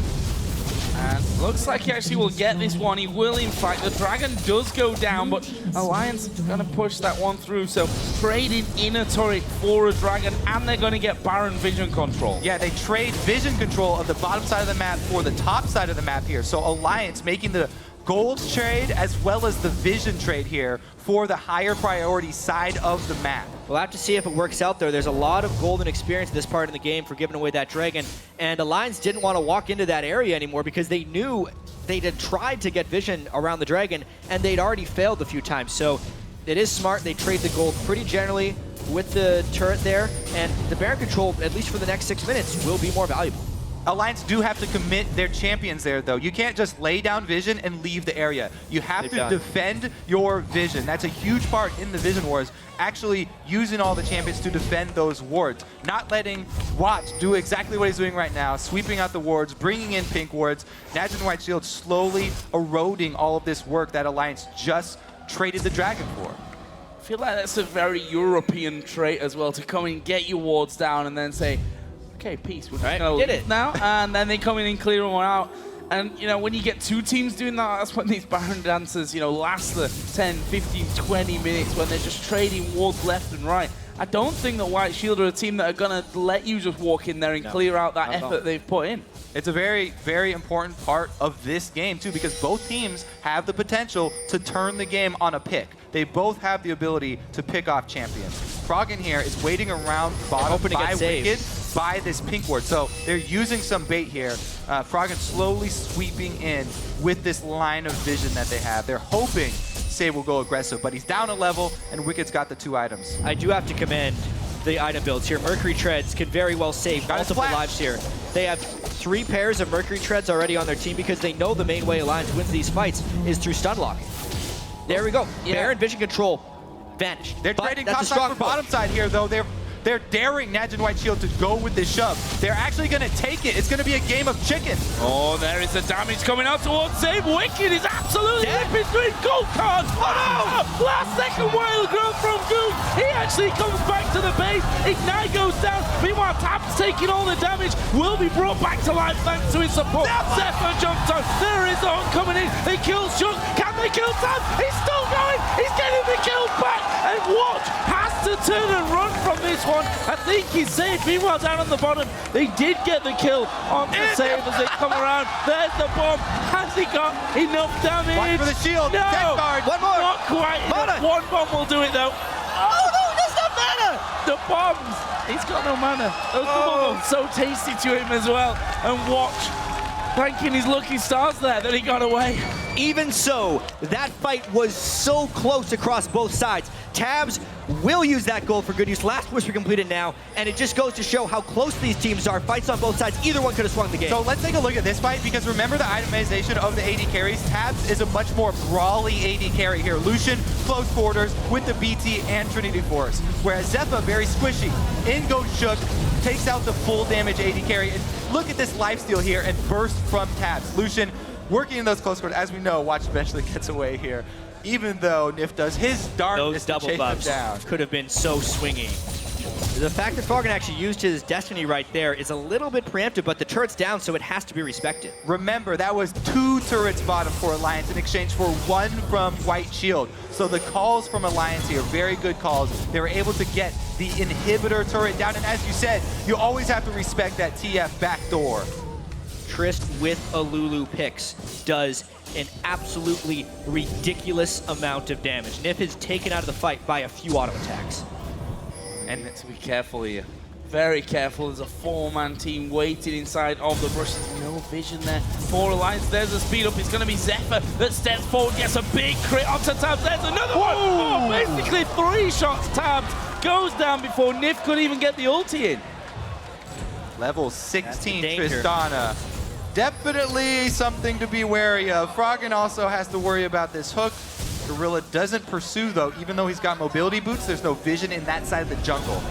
F: And looks like he actually will get this one. He will, in fact. The Dragon does go down, but Alliance is going to push that one through. So trading in a turret for a Dragon, and they're going to get Baron vision control.
H: Yeah, they trade vision control of the bottom side of the map for the top side of the map here. So Alliance making the gold trade as well as the vision trade here for the higher priority side of the map.
G: We'll have to see if it works out there. There's a lot of golden experience in this part of the game for giving away that Dragon, and Alliance didn't want to walk into that area anymore because they knew they had tried to get vision around the Dragon, and they'd already failed a few times. So it is smart. They trade the gold pretty generally with the turret there, and the Baron control, at least for the next 6 minutes, will be more valuable.
H: Alliance do have to commit their champions there, though. You can't just lay down vision and leave the area. You have to defend your vision. That's a huge part in the Vision Wars, actually using all the champions to defend those wards. Not letting Watch do exactly what he's doing right now, sweeping out the wards, bringing in pink wards. NaJin White Shield slowly eroding all of this work that Alliance just traded the Dragon for.
F: I feel like that's a very European trait as well, to come and get your wards down and then say, okay, peace. We're just
G: Right,
F: going
G: did
F: to leave
G: it.
F: now. And then they come in and clear one out. And, you know, when you get two teams doing that, that's when these Baron dances, you know, last the 10, 15, 20 minutes when they're just trading wards left and right. I don't think that White Shield are a team that are going to let you just walk in there and clear out that effort they've put in.
H: It's a very, very important part of this game, too, because both teams have the potential to turn the game on a pick. They both have the ability to pick off champions. Froggen here is waiting around bottom by Wicked by this pink ward. So they're using some bait here. Froggen slowly sweeping in with this line of vision that they have. They're hoping Save will go aggressive, but he's down a level, and Wicked's got the 2 items.
G: I do have to commend the item builds here. Mercury Treads can very well save multiple lives here. They have 3 pairs of Mercury Treads already on their team because they know the main way Alliance wins these fights is through stun locking. There we go. Baron Vision Control vanished.
H: They're trading top side for bottom side here, though. They're daring NaJin White Shield to go with this shove. They're actually going to take it. It's going to be a game of chicken.
F: Oh, there is the damage coming out towards Save. Wicked is absolutely in between gold cards. Oh, no! Last second wild growth from Goose. He actually comes back to the base. Ignite goes down. Meanwhile, Tap's taking all the damage. Will be brought back to life thanks to his support. Zephyr jumps on. There is the hunt coming in. They kill Shug. Can they kill Tap? He's still going. He's getting the kill back. And Watch has to turn and run from this one. I think he's safe. Meanwhile, down on the bottom, they did get the kill on the Save as they come around. There's the bomb. Has he got enough damage?
H: Watch for the shield.
F: No,
H: Guard.
G: One more.
F: Not quite.
G: Mana.
F: One bomb will do it though.
G: Oh no, that's not mana!
F: The bombs. He's got no mana. Those bombs so tasty to him as well. And Watch thanking his lucky stars there that he got away.
G: Even so, that fight was so close across both sides. Tabs will use that gold for good use. Last whisper completed now, and it just goes to show how close these teams are. Fights on both sides. Either one could have swung the game.
H: So let's take a look at this fight, because remember the itemization of the AD carries. Tabs is a much more brawly AD carry here. Lucian, close quarters with the BT and Trinity Force. Whereas Zephyr, very squishy. In goes Shook, takes out the full damage AD carry. And look at this lifesteal here and burst from Tabs. Lucian working in those close quarters. As we know, Watch eventually gets away here. Even though Nif does his darkness
G: Those double
H: to chase
G: buffs
H: him down.
G: could have been so swingy. The fact that Froggen actually used his Destiny right there is a little bit preemptive, but the turret's down, so it has to be respected.
H: Remember, that was 2 turrets bottom for Alliance in exchange for 1 from White Shield. So the calls from Alliance here, very good calls. They were able to get the inhibitor turret down, and as you said, you always have to respect that TF backdoor.
G: Trist with a Lulu picks does an absolutely ridiculous amount of damage. Nif is taken out of the fight by a few auto attacks.
F: And to be careful here. Very careful. There's a 4-man team waiting inside of the brush. There's no vision there for Alliance. There's a speed up. It's going to be Zephyr that steps forward, gets a big crit onto Tabs. There's another one. Oh, basically 3 shots. Tabs goes down before Nif could even get the ulti in.
H: Level 16
G: danger.
H: Tristana. Definitely something to be wary of. Froggen also has to worry about this hook. Gorilla doesn't pursue though, even though he's got mobility boots. There's no vision in that side of the jungle.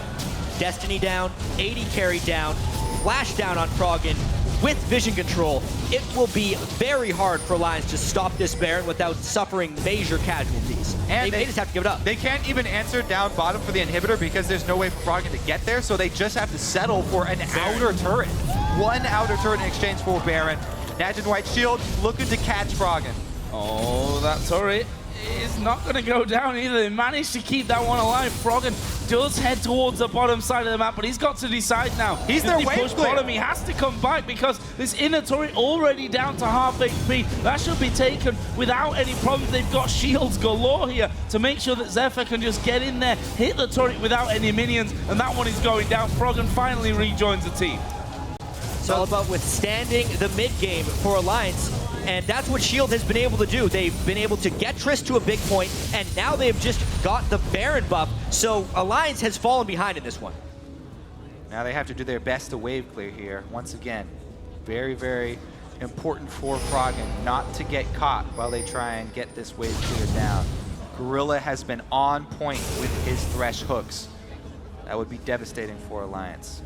G: Destiny down, 80 carry down, flash down on Froggen with vision control. It will be very hard for Alliance to stop this Baron without suffering major casualties.
H: And
G: they just have to give it up.
H: They can't even answer down bottom for the inhibitor because there's no way for Froggen to get there, so they just have to settle for an outer turret. 1 outer turret in exchange for Baron. NaJin White Shield looking to catch Froggen.
F: Oh, that turret is not going to go down either. They managed to keep that one alive. Froggen does head towards the bottom side of the map, but he's got to decide now.
H: He's their
F: wave
H: wave clear.
F: bottom. He has to come back because this inner turret already down to half HP. That should be taken without any problems. They've got shields galore here to make sure that Zephyr can just get in there, hit the turret without any minions, and that one is going down. Froggen finally rejoins the team.
G: It's all about withstanding the mid game for Alliance, and that's what Shield has been able to do. They've been able to get Trist to a big point, and now they've just got the Baron buff, so Alliance has fallen behind in this one.
H: Now they have to do their best to wave clear here. Once again, very, very important for Froggen not to get caught while they try and get this wave clear down. Gorilla has been on point with his Thresh hooks. That would be devastating for Alliance.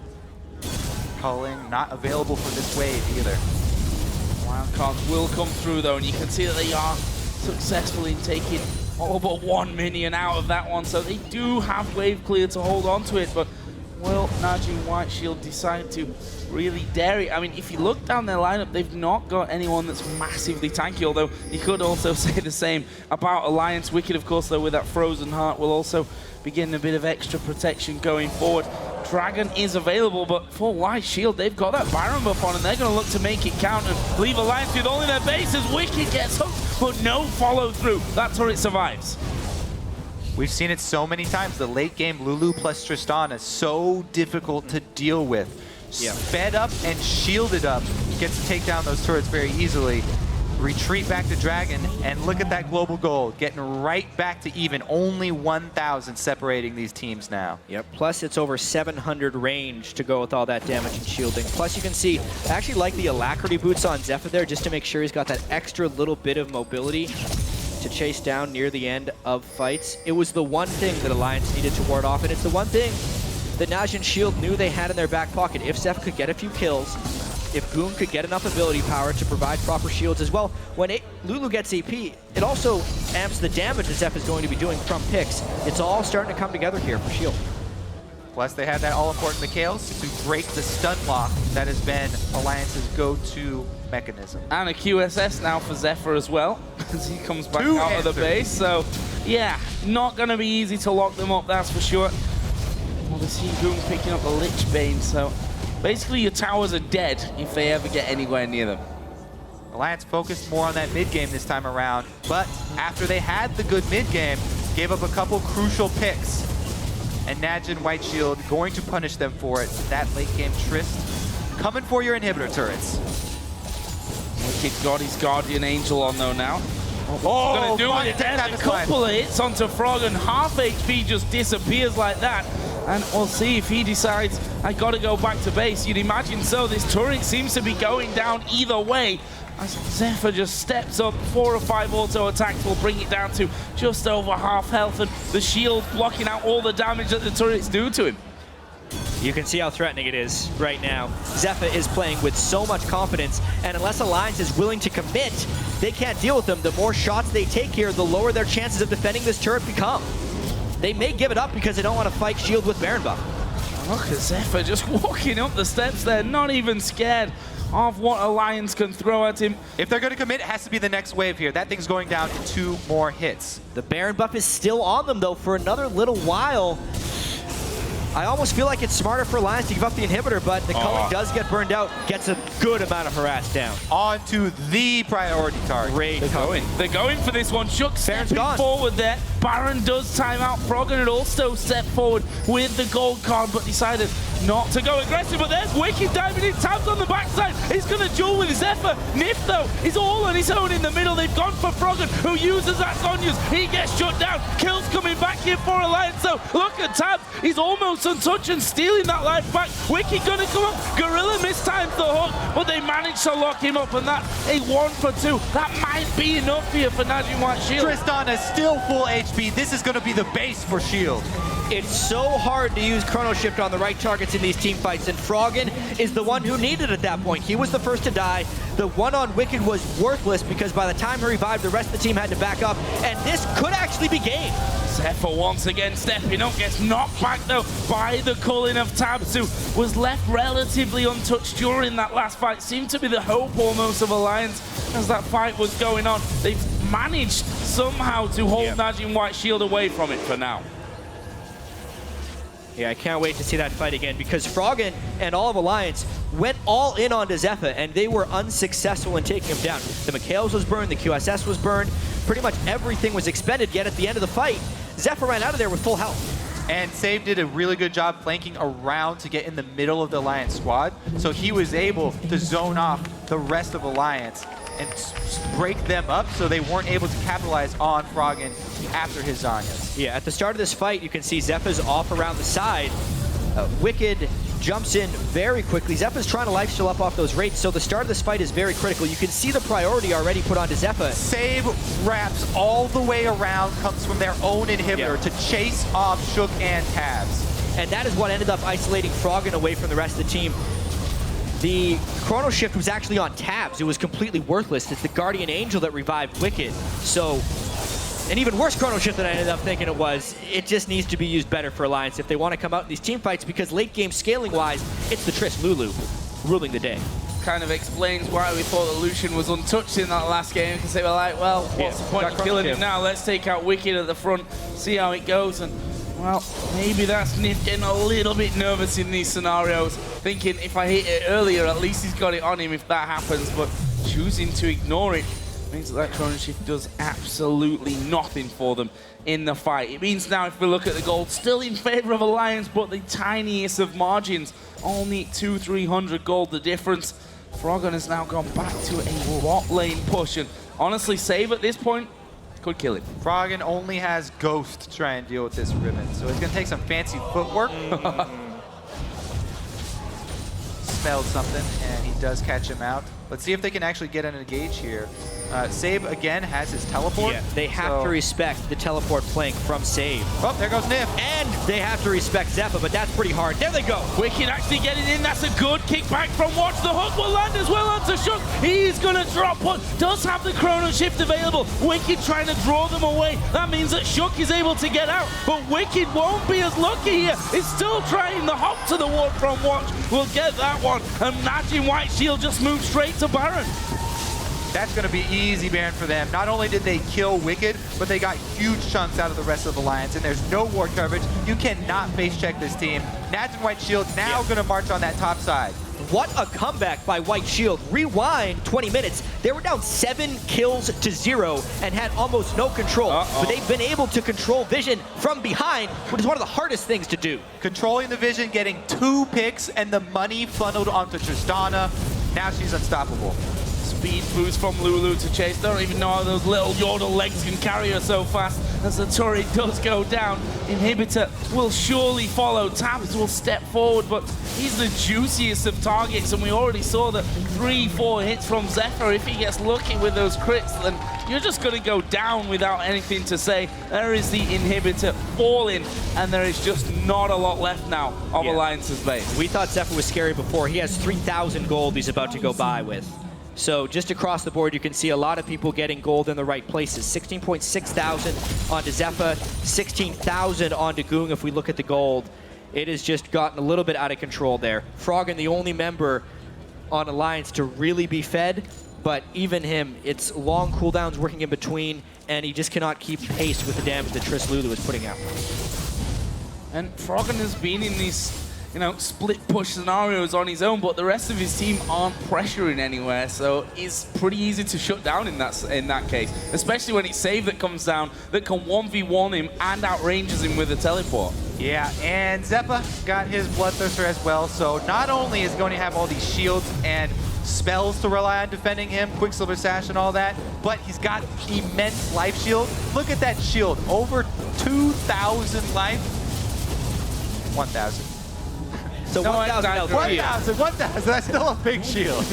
H: Culling not available for this wave either.
F: Wildcards will come through though, and you can see that they are successful in taking all but 1 minion out of that one, so they do have wave clear to hold on to it, but will NaJin White Shield decide to really dare it. I mean, if you look down their lineup, they've not got anyone that's massively tanky, although you could also say the same about Alliance. Wicked, of course, though, with that Frozen Heart, will also be getting a bit of extra protection going forward. Dragon is available, but for White Shield, they've got that Baron buff on, and they're going to look to make it count and leave Alliance with only their bases. Wicked gets hooked, but no follow-through. That turret survives.
H: We've seen it so many times. The late game Lulu plus Tristana is so difficult to deal with.
G: Yeah.
H: Sped up and shielded up, gets to take down those turrets very easily. Retreat back to Dragon, and look at that global gold, getting right back to even. Only 1,000 separating these teams now.
G: Yep, plus it's over 700 range to go with all that damage and shielding. Plus you can see, I actually like the Alacrity boots on Zephyr there, just to make sure he's got that extra little bit of mobility to chase down near the end of fights. It was the one thing that Alliance needed to ward off, and it's the one thing that NaJin Shield knew they had in their back pocket. If Zephyr could get a few kills, if Goon could get enough ability power to provide proper shields as well, when Lulu gets AP, it also amps the damage that Zephyr is going to be doing from picks. It's all starting to come together here for Shield.
H: Plus, they had that all-important Mikhails to break the stun lock that has been Alliance's go-to mechanism.
F: And a QSS now for Zephyr as well, as he comes back out of the base. So, yeah, not going to be easy to lock them up, that's for sure. Well, we see Goon picking up the Lich Bane, so basically your towers are dead if they ever get anywhere near them.
H: Alliance focused more on that mid-game this time around, but after they had the good mid-game, gave up a couple crucial picks. And NaJin White Shield going to punish them for it. That late-game Trist coming for your inhibitor turrets.
F: Wicked got his Guardian Angel on though now.
H: Oh,
F: gonna do it. There's a couple of hits onto Frog, and half HP just disappears like that. And we'll see if he decides, I gotta go back to base. You'd imagine so. This turret seems to be going down either way. As Zephyr just steps up, 4 or 5 auto attacks will bring it down to just over half health, and the shield blocking out all the damage that the turrets do to him.
G: You can see how threatening it is right now. Zephyr is playing with so much confidence, and unless Alliance is willing to commit, they can't deal with them. The more shots they take here, the lower their chances of defending this turret become. They may give it up because they don't want to fight Shield with Baron buff.
F: Look at Zephyr just walking up the steps there, not even scared of what Alliance can throw at him.
H: If they're going to commit, it has to be the next wave here. That thing's going down to 2 more hits.
G: The Baron buff is still on them, though, for another little while. I almost feel like it's smarter for Alliance to give up the inhibitor, but the culling does get burned out, gets a good amount of harass down.
H: On to the priority target.
G: Great.
F: They're going for this one. Shook stepping forward there. Baron does time out Frog, and it also stepped forward with the gold card, but decided not to go aggressive. But there's Wicked diving in, tabs on the backside. He's going to duel with Zephyr. Nif, though, is all on his own in the middle. They've gone for Froggen, who uses that Sonyas. He gets shut down. Kills coming back here for Alliance, though. Look at Tabs. He's almost untouched and stealing that life back. Wicked going to come up. Gorilla mistimes the hook, but they managed to lock him up, and that a 1 for 2. That might be enough here for NaJin White Shield.
H: Tristana is still full HP. This is going to be the base for Shield.
G: It's so hard to use Chrono Shift on the right targets in these team fights, and Froggen is the one who needed it at that point. He was the first to die. The one on Wicked was worthless because by the time he revived, the rest of the team had to back up, and this could actually be game.
F: Zephyr once again stepping up, gets knocked back though by the culling of Tabs, who was left relatively untouched during that last fight. Seemed to be the hope almost of Alliance as that fight was going on. They've managed somehow to hold NaJin White Shield away from it for now.
G: Yeah, I can't wait to see that fight again because Froggen and all of Alliance went all in on Zephyr, and they were unsuccessful in taking him down. The Mikhails was burned, the QSS was burned, pretty much everything was expended, yet at the end of the fight, Zephyr ran out of there with full health.
H: And Save did a really good job flanking around to get in the middle of the Alliance squad, so he was able to zone off the rest of Alliance and break them up so they weren't able to capitalize on Froggen after his Zanyas.
G: Yeah, at the start of this fight, you can see Zephyr's off around the side. Wicked jumps in very quickly. Zephyr's trying to lifesteal up off those rates, so the start of this fight is very critical. You can see the priority already put onto Zephyr.
H: Save wraps all the way around, comes from their own inhibitor to chase off Shook and Tabs.
G: And that is what ended up isolating Froggen away from the rest of the team. The Chrono Shift was actually on Tabs. It was completely worthless. It's the Guardian Angel that revived Wicked. So an even worse chrono shift than I ended up thinking it was. It just needs to be used better for Alliance if they want to come out in these team fights, because late game scaling wise, it's the Triss Lulu ruling the day.
F: Kind of explains why we thought that Lucian was untouched in that last game, because they were like, well, what's the point of killing him now? Let's take out Wicked at the front, see how it goes. And well, maybe that's Nif getting a little bit nervous in these scenarios, thinking if I hit it earlier, at least he's got it on him if that happens, but choosing to ignore it means that chrono shift does absolutely nothing for them in the fight. It means now if we look at the gold, still in favor of Alliance, but the tiniest of margins, only 200-300 gold the difference. Froggen has now gone back to a bot lane push, and honestly, Save at this point could kill him.
H: Froggen only has Ghost to try and deal with this Ribbon, so it's going to take some fancy footwork. Smelled something, and he does catch him out. Let's see if they can actually get an engage here. Save, again, has his teleport.
G: Yeah, they have to respect the teleport flank from Save.
H: Oh, there goes Nif.
G: And they have to respect Zephyr, but that's pretty hard. There they go.
F: Wicked actually getting in. That's a good kickback from Watch. The hook will land as well onto Shook. He's going to drop one. Does have the chrono shift available. Wicked trying to draw them away. That means that Shook is able to get out, but Wicked won't be as lucky here. He's still trying the hop to the ward from Watch. We'll get that one. And NaJin White Shield just moved straight to Baron.
H: That's going to be easy, Baron, for them. Not only did they kill Wicked, but they got huge chunks out of the rest of the Alliance, and there's no ward coverage. You cannot face check this team. NaJin White Shield now going to march on that top side.
G: What a comeback by White Shield. Rewind 20 minutes. They were down 7 kills to 0 and had almost no control. But they've been able to control Vision from behind, which is one of the hardest things to do.
H: Controlling the Vision, getting 2 picks, and the money funneled onto Tristana. Now she's unstoppable.
F: Speed boost from Lulu to chase. Don't even know how those little Yordle legs can carry her so fast. As the turret does go down, Inhibitor will surely follow. Tabs will step forward, but he's the juiciest of targets, and we already saw that 3-4 hits from Zephyr. If he gets lucky with those crits, then you're just going to go down without anything to say. There is the Inhibitor falling, and there is just not a lot left now of Alliance's base.
G: We thought Zephyr was scary before. He has 3,000 gold he's about to go by with. So just across the board, you can see a lot of people getting gold in the right places. 16.6 thousand onto Zephyr, 16,000 onto Goong if we look at the gold. It has just gotten a little bit out of control there. Froggen, the only member on Alliance to really be fed, but even him, it's long cooldowns working in between, and he just cannot keep pace with the damage that Triss Lulu is putting out.
F: And Froggen has been in these, you know, split push scenarios on his own, but the rest of his team aren't pressuring anywhere, so it's pretty easy to shut down in that case, especially when it's Save that comes down that can 1v1 him and outranges him with a teleport.
H: Yeah, and Zeppa got his Bloodthirster as well, so not only is he going to have all these shields and spells to rely on defending him, Quicksilver Sash and all that, but he's got immense life shield. Look at that shield, over 2,000 life. 1,000.
G: So
H: No,
G: 1,000
H: 1,000, that's still a big shield.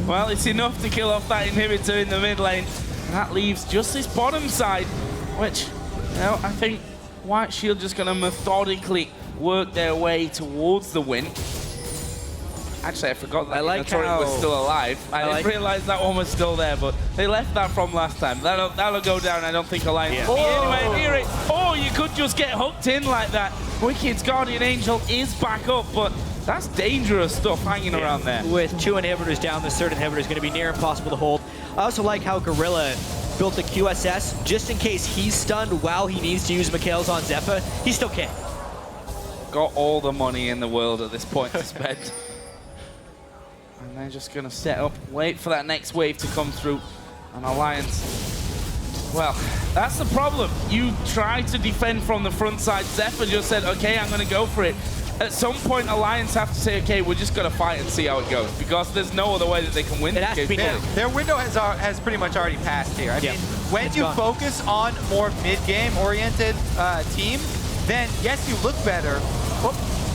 F: Well, it's enough to kill off that Inhibitor in the mid lane. And that leaves just this bottom side, which, you know, I think White Shield just going to methodically work their way towards the win. Actually, I forgot that the turret was still alive. I didn't realize that one was still there, but they left that from last time. That'll go down. I don't think Alliance will be anywhere near it. Oh, you could just get hooked in like that. Wicked's Guardian Angel is back up, but that's dangerous stuff hanging around there.
G: With 2 inhibitors down, the third inhibitor is going to be near impossible to hold. I also like how Gorilla built the QSS just in case he's stunned while he needs to use Mikhail's on Zephyr. He still can.
F: Got all the money in the world at this point to spend. And they're just going to set up, wait for that next wave to come through. And Alliance, well, that's the problem. You try to defend from the front side. Zephyr just said, okay, I'm going to go for it. At some point, Alliance have to say, okay, we're just going to fight and see how it goes, because there's no other way that they can win.
G: It has to be now.
H: Their window has pretty much already passed here. I mean, when you focus on more mid-game oriented team, then yes, you look better.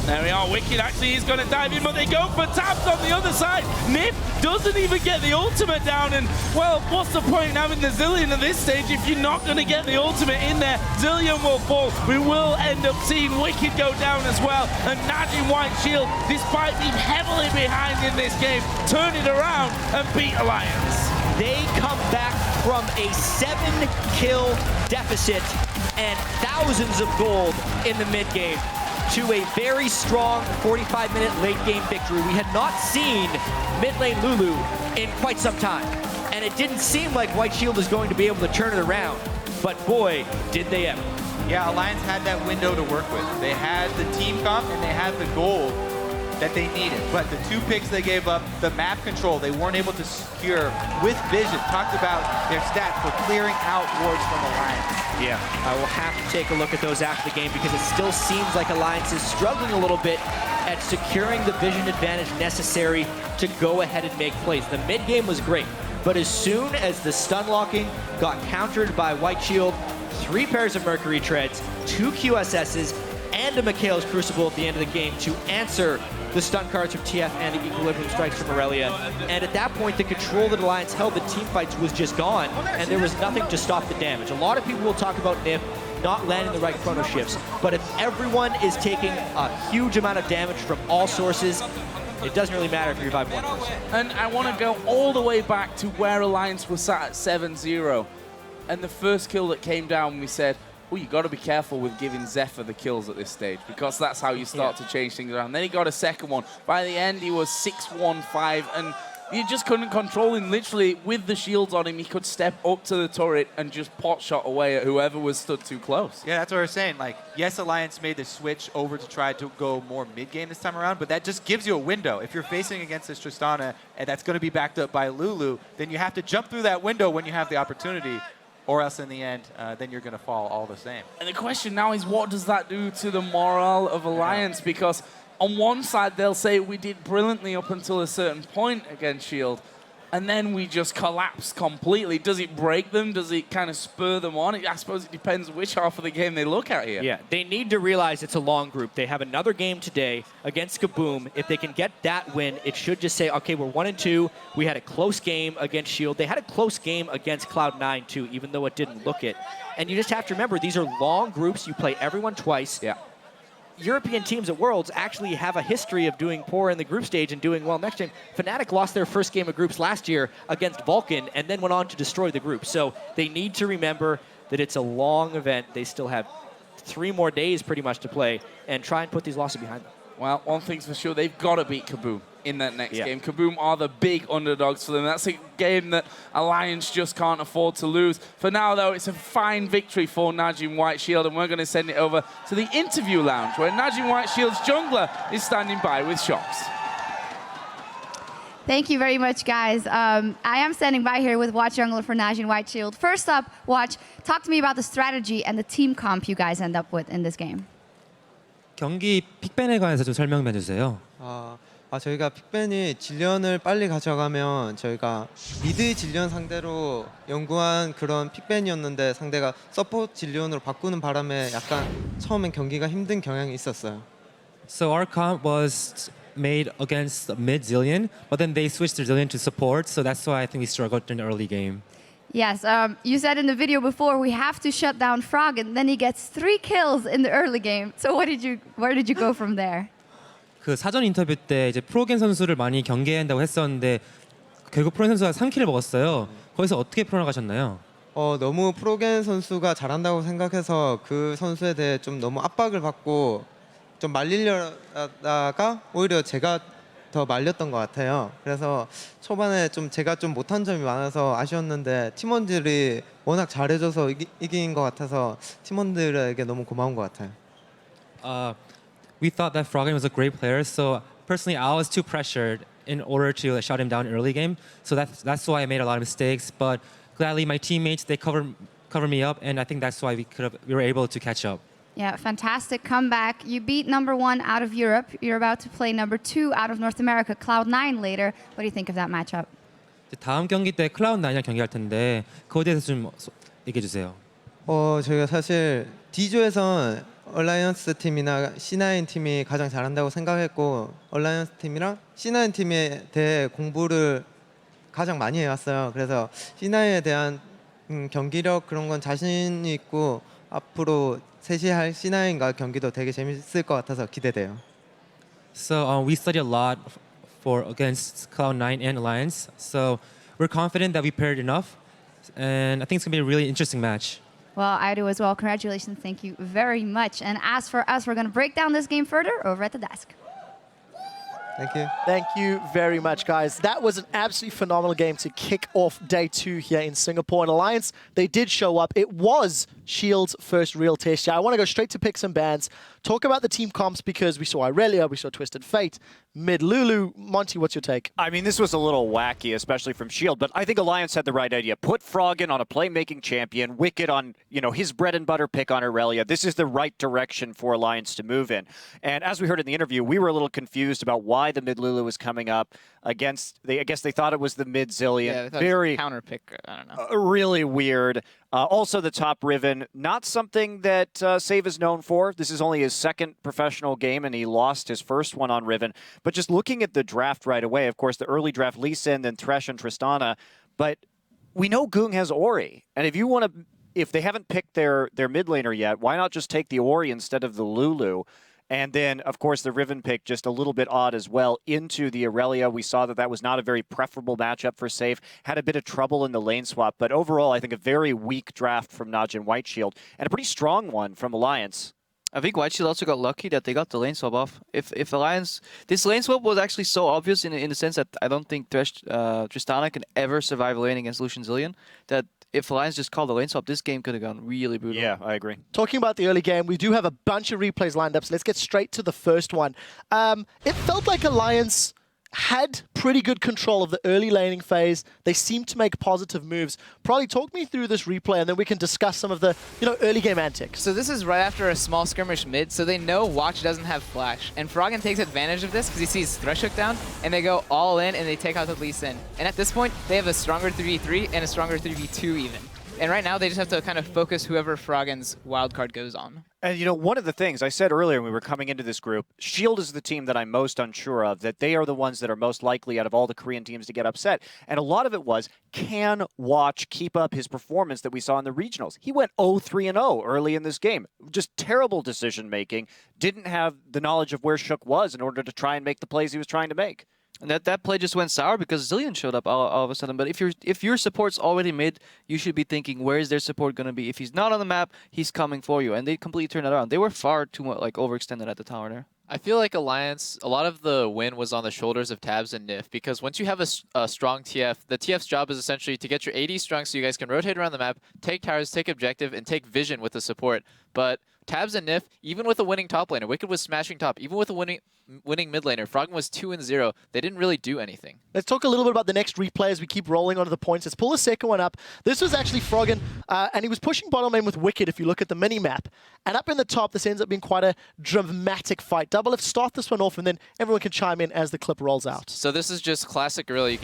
F: There we are. Wicked actually is going to dive in, but they go for Tabs on the other side. Nip doesn't even get the ultimate down, and, well, what's the point in having the Zillion at this stage if you're not going to get the ultimate in there? Zillion will fall. We will end up seeing Wicked go down as well, and NaJin White Shield, despite being heavily behind in this game, turn it around and beat Alliance.
G: they come back from a 7-kill deficit and thousands of gold in the mid-game to a very strong 45-minute late-game victory. We had not seen mid-lane Lulu in quite some time, and it didn't seem like White Shield was going to be able to turn it around, but boy, did they ever.
H: Yeah, Alliance had that window to work with. They had the team comp and they had the gold that they needed. But the 2 picks they gave up, the map control, they weren't able to secure with vision. Talked about their stats for clearing out wards from Alliance.
G: Yeah, I will have to take a look at those after the game because it still seems like Alliance is struggling a little bit at securing the vision advantage necessary to go ahead and make plays. The mid game was great, but as soon as the stun locking got countered by White Shield, 3 pairs of Mercury Treads, 2 QSSs, and a Mikhail's Crucible at the end of the game to answer the stun cards from TF and the Equilibrium Strikes from Aurelia. And at that point, the control that Alliance held the team fights was just gone, and there was nothing to stop the damage. A lot of people will talk about NIP not landing the right chrono shifts, but if everyone is taking a huge amount of damage from all sources, it doesn't really matter if you revive one person.
F: And I want to go all the way back to where Alliance was sat at 7-0. And the first kill that came down, we said, oh, you got to be careful with giving Zephyr the kills at this stage because that's how you start to change things around. Then he got a second one. By the end, he was 6-1-5, and you just couldn't control him. Literally, with the shields on him, he could step up to the turret and just pot shot away at whoever was stood too close.
H: Yeah, that's what we're saying. Like, yes, Alliance made the switch over to try to go more mid-game this time around, but that just gives you a window. If you're facing against this Tristana, and that's going to be backed up by Lulu, then you have to jump through that window when you have the opportunity, or else in the end, then you're going to fall all the same.
F: And the question now is, what does that do to the morale of Alliance? Because on one side, they'll say we did brilliantly up until a certain point against Shield, and then we just collapsed completely. Does it break them? Does it kind of spur them on? I suppose it depends which half of the game they look at here.
G: Yeah, they need to realize it's a long group. They have another game today against Kaboom. If they can get that win, it should just say, okay, we're 1-2. We had a close game against Shield. They had a close game against Cloud9 too, even though it didn't look it. And you just have to remember, these are long groups. You play everyone twice.
F: Yeah.
G: European teams at Worlds actually have a history of doing poor in the group stage and doing well next time. Fnatic lost their first game of groups last year against Vulcan and then went on to destroy the group. So they need to remember that it's a long event. They still have 3 more days pretty much to play and try and put these losses behind them.
F: Well, one thing's for sure, they've got to beat Kaboom in that next game. Kaboom are the big underdogs for them. That's a game that Alliance just can't afford to lose. For now, though, it's a fine victory for NaJin White Shield, and we're going to send it over to the interview lounge, where NaJin White Shield's jungler is standing by with Shops.
J: Thank you very much, guys. I am standing by here with Watch Jungler for NaJin White Shield. First up, Watch, talk to me about the strategy and the team comp you guys end up with in this game.
K: 경기 픽밴에 관해서 좀 설명해 주세요.
L: 저희가 픽밴이 질련을 빨리 가져가면 저희가 미드 질련 상대로 연구한 그런 픽밴이었는데 상대가 서포트 질련으로 바꾸는 바람에 약간 처음엔 경기가 힘든 경향이 있었어요.
K: So our comp was made against mid Zillion, but then they switched their Zillion to support, so that's why I think we struggled in the early game.
J: Yes, you said in the video before we have to shut down Frog, and then he gets 3 kills in the early game. So where did you go from there?
K: 그 사전 인터뷰 때 이제 프로겐 선수를 많이 경계해야 한다고 했었는데 결국 프로겐 선수가 3킬을 먹었어요. 거기서 어떻게 풀어나가셨나요?
L: 너무 프로겐 선수가 잘한다고 생각해서 그 선수에 대해 좀 너무 압박을 받고 좀 말리려다가 오히려 제가 더 말렸던 것 같아요. 그래서 초반에 좀 제가 좀 못한 점이 많아서 아쉬웠는데 팀원들이 워낙 잘해줘서 이긴 것 같아서 팀원들에게 너무 고마운 것 같아요.
K: We thought that Froggen was a great player, so personally I was too pressured in order to shut him down in early game. So that's why I made a lot of mistakes. But gladly my teammates, they covered me up, and I think that's why we were able to catch up.
J: Yeah, fantastic comeback. You beat number 1 out of Europe. You're about to play number 2 out of North America, Cloud9 later. What do you think of that matchup?
K: 다음 경기 때 클라우드9이랑 경기할 텐데 그거에 대해서 좀 얘기해 주세요.
L: 저희가 사실 D조에선 얼라이언스 팀이나 C9 팀이 가장 잘한다고 생각했고 얼라이언스 팀이랑 C9 팀에 대해 공부를 가장 많이 해왔어요. 그래서 C9에 대한 경기력 그런 건 자신이 있고 앞으로 셋이 할 C9과 경기도 되게 재밌을 것 같아서 기대돼요.
K: So we studied a lot for against Cloud9 and Alliance. So we're confident that we paired enough, and I think it's going to be a really interesting match.
J: Well, I do as well. Congratulations. Thank you very much. And as for us, we're going to break down this game further over at the desk.
L: Thank you.
A: Thank you very much, guys. That was an absolutely phenomenal game to kick off day 2 here in Singapore. And Alliance, they did show up. It was Shield's first real test. Yeah, I want to go straight to picks and bans, talk about the team comps because we saw Irelia, we saw Twisted Fate, Mid Lulu. Monty, what's your take?
B: I mean, this was a little wacky, especially from Shield, but I think Alliance had the right idea. Put Froggen on a playmaking champion, Wicked on, his bread and butter pick on Irelia. This is the right direction for Alliance to move in. And as we heard in the interview, we were a little confused about why the mid Lulu was coming up against, I guess they thought it was the mid Zillion.
C: Yeah, they thought
B: Very
C: it was a counter pick. I don't know.
B: Really weird. Also, the top Riven, not something that Save is known for. This is only his second professional game, and he lost his first one on Riven. But just looking at the draft right away, of course, the early draft, Lee Sin, then Thresh and Tristana. But we know Goong has Ori. And if they haven't picked their mid laner yet, why not just take the Ori instead of the Lulu? And then, of course, the Riven pick, just a little bit odd as well, into the Irelia. We saw that was not a very preferable matchup for Safe. Had a bit of trouble in the lane swap. But overall, I think a very weak draft from NaJin White Shield, and a pretty strong one from Alliance.
E: I think White Shield also got lucky that they got the lane swap off. If Alliance... This lane swap was actually so obvious in the sense that I don't think Tristana can ever survive a lane against Lucian Zillion, that if Alliance just called the lane swap, this game could have gone really brutal.
B: Yeah, I agree.
A: Talking about the early game, we do have a bunch of replays lined up, so let's get straight to the first one. It felt like Alliance had pretty good control of the early laning phase. They seemed to make positive moves. Probably talk me through this replay, and then we can discuss some of the early game antics.
C: So this is right after a small skirmish mid, so they know Watch doesn't have flash. And Froggen takes advantage of this because he sees Thresh hook down, and they go all in, and they take out the Lee Sin. And at this point, they have a stronger 3v3 and a stronger 3v2 even. And right now, they just have to kind of focus whoever Froggen's wildcard goes on.
B: And, one of the things I said earlier when we were coming into this group, Shield is the team that I'm most unsure of, that they are the ones that are most likely out of all the Korean teams to get upset. And a lot of it was, can Watch keep up his performance that we saw in the regionals? He went 0-3-0 early in this game. Just terrible decision-making. Didn't have the knowledge of where Shook was in order to try and make the plays he was trying to make.
E: And that play just went sour because Zillion showed up all of a sudden. But if your support's already mid, you should be thinking, where is their support going to be? If he's not on the map, he's coming for you. And they completely turned it around. They were far too much overextended at the tower there.
D: I feel like Alliance, a lot of the win was on the shoulders of Tabs and Nif, because once you have a strong TF, the TF's job is essentially to get your AD strong so you guys can rotate around the map, take towers, take objective, and take vision with the support. But Tabs and Nif, even with a winning top laner, Wicked was smashing top, even with a winning mid laner, Froggen was 2-0, they didn't really do anything.
A: Let's talk a little bit about the next replay as we keep rolling onto the points. Let's pull the second one up. This was actually Froggen, and he was pushing bottom lane with Wicked if you look at the mini-map. And up in the top, this ends up being quite a dramatic fight. Double F start this one off, and then everyone can chime in as the clip rolls out.
D: So this is just classic, really.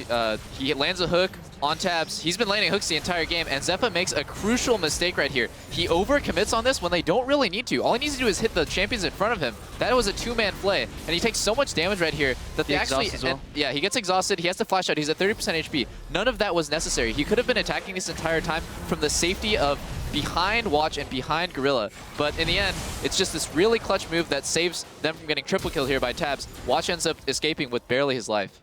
D: He lands a hook on Tabs. He's been landing hooks the entire game, and Zeppa makes a crucial mistake right here. He overcommits on this when they don't really need to. All he needs to do is hit the champions in front of him. That was a two-man play, and he takes so much damage right here that they actually... Yeah, he gets exhausted. He has to flash out. He's at 30% HP. None of that was necessary. He could have been attacking this entire time from the safety of behind Watch and behind Gorilla. But in the end, it's just this really clutch move that saves them from getting triple kill here by Tabs. Watch ends up escaping with barely his life.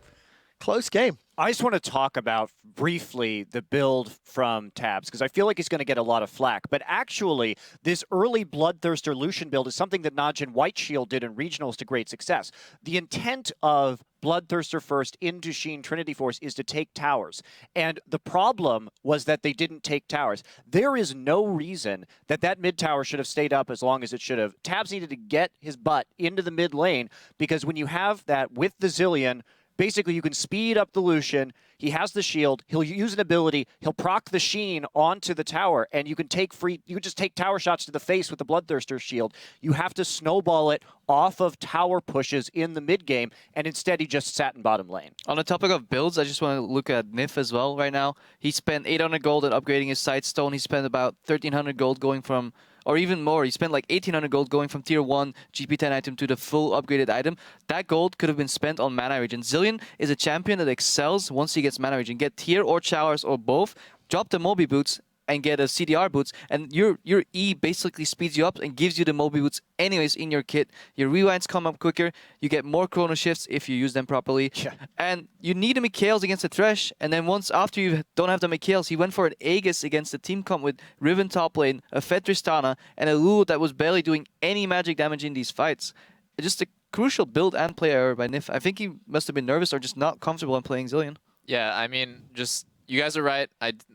A: Close game.
B: I just want to talk about briefly the build from Tabs, because I feel like he's going to get a lot of flack. But actually, this early Bloodthirster Lucian build is something that NaJin White Shield did in regionals to great success. The intent of Bloodthirster first into Sheen Trinity Force is to take towers. And the problem was that they didn't take towers. There is no reason that mid tower should have stayed up as long as it should have. Tabs needed to get his butt into the mid lane, because when you have that with the Zillion, basically, you can speed up the Lucian. He has the shield. He'll use an ability. He'll proc the Sheen onto the tower, and you can just take tower shots to the face with the Bloodthirster shield. You have to snowball it off of tower pushes in the mid game, and instead he just sat in bottom lane.
E: On the topic of builds, I just want to look at Nif as well right now. He spent 800 gold at upgrading his Sightstone. He spent about 1,300 gold going from... or even more, he spent like 1,800 gold going from tier 1 GP10 item to the full upgraded item. That gold could have been spent on mana regen. Zillion is a champion that excels once he gets mana regen. Get tier or showers or both, drop the Moby boots, and get a CDR boots, and your E basically speeds you up and gives you the Moby boots anyways in your kit. Your rewinds come up quicker, you get more chrono shifts if you use them properly, and you need a Mikhails against the Thresh, and then once after you don't have the Mikhails, he went for an Aegis against the team comp with Riven top lane, a Fed Tristana, and a Lulu that was barely doing any magic damage in these fights. Just a crucial build and play error by Nif. I think he must have been nervous or just not comfortable in playing Zilean.
D: Yeah, I mean, just you guys are right.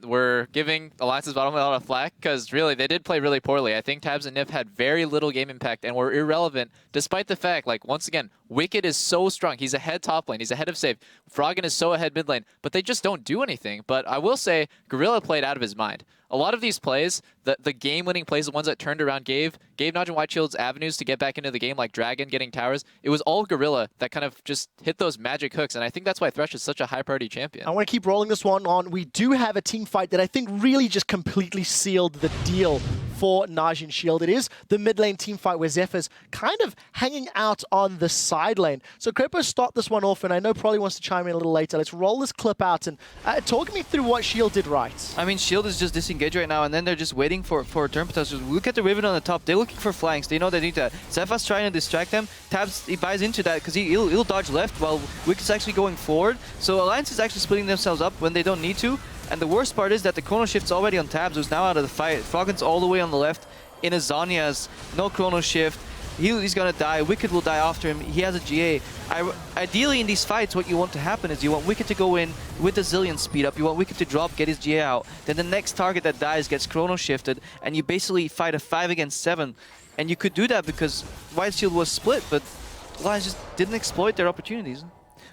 D: We're giving Alliance's bottom lane a lot of flack because really they did play really poorly. I think Tabs and Nif had very little game impact and were irrelevant despite the fact, like, once again, Wicked is so strong. He's ahead top lane. He's ahead of Save. Froggen is so ahead mid lane, but they just don't do anything. But I will say, Gorilla played out of his mind. A lot of these plays, the game-winning plays, the ones that turned around, gave NaJin Whiteshield's avenues to get back into the game, like Dragon getting towers. It was all Gorilla that kind of just hit those magic hooks, and I think that's why Thresh is such a high-priority champion.
A: I want to keep rolling this one on. We do have a team fight that I think really just completely sealed the deal for NaJin Shield. It is the mid lane team fight where Zephyr's kind of hanging out on the side lane. So Crepo start this one off, and I know Probably wants to chime in a little later. Let's roll this clip out and talk me through what Shield did right.
E: I mean, Shield is just disengaged right now, and then they're just waiting for a turn potential. Look at the Riven on the top. They're looking for flanks. They know they need that. Zephyr's trying to distract them. Tabs, he buys into that because he'll dodge left while Wicked's actually going forward. So Alliance is actually splitting themselves up when they don't need to. And the worst part is that the chrono shift's already on Tabs, who's now out of the fight. Froggen's all the way on the left in a Zhonya's. No chrono shift. He's gonna die. Wicked will die after him. He has a GA. Ideally in these fights, what you want to happen is you want Wicked to go in with the Zilean speed up. You want Wicked to drop, get his GA out. Then the next target that dies gets chrono shifted, and you basically fight a 5 against 7. And you could do that because White Shield was split, but Alliance just didn't exploit their opportunities.